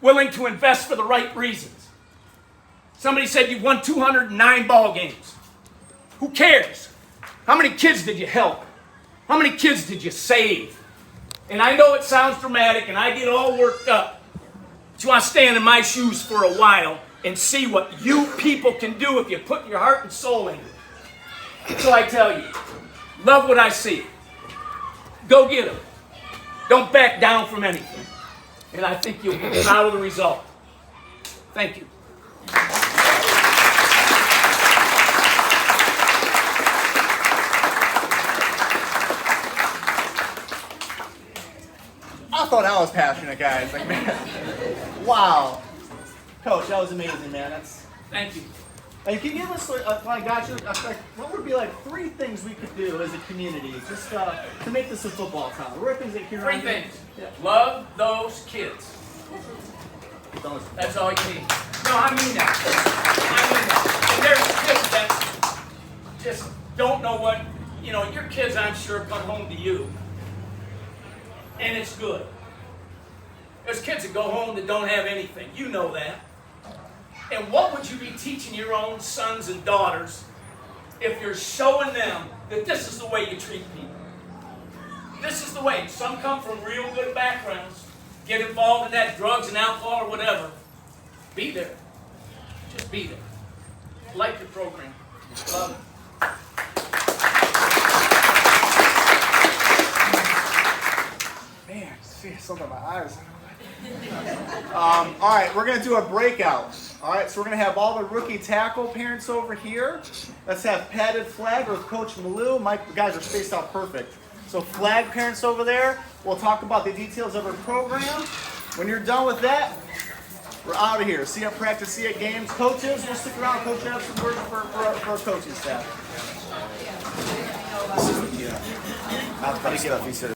willing to invest for the right reasons. Somebody said you won 209 ball games. Who cares? How many kids did you help? How many kids did you save? And I know it sounds dramatic and I get all worked up, but you want to stand in my shoes for a while and see what you people can do if you put your heart and soul into it. So I tell you, love what I see. Go get them. Don't back down from anything. And I think you'll be proud of the result. Thank you. I thought I was passionate, guys. Like, man, wow. Coach, that was amazing, man. Thank you. And can you give us, I got you, what would be like 3 things we could do as a community just to make this a football town? What are things that Huron? 3 things. Yeah. Love those kids. That's all you need. No, I mean that. And there's kids that just don't know what, your kids, I'm sure, come home to you. And it's good. There's kids that go home that don't have anything. You know that. And what would you be teaching your own sons and daughters if you're showing them that this is the way you treat people? This is the way. Some come from real good backgrounds, get involved in that drugs and alcohol or whatever. Be there. Just be there. Like your program. Love it. Man, I see something in my eyes. All right, we're going to do a breakout. All right, so we're going to have all the rookie tackle parents over here. Let's have padded flag with Coach Malou. Mike, the guys are spaced out perfect. So flag parents over there. We'll talk about the details of our program. When you're done with that, we're out of here. See you at practice, see you at games. Coaches, we'll stick around. Coach, have some words for our coaching staff. This is the, not the funny stuff he said.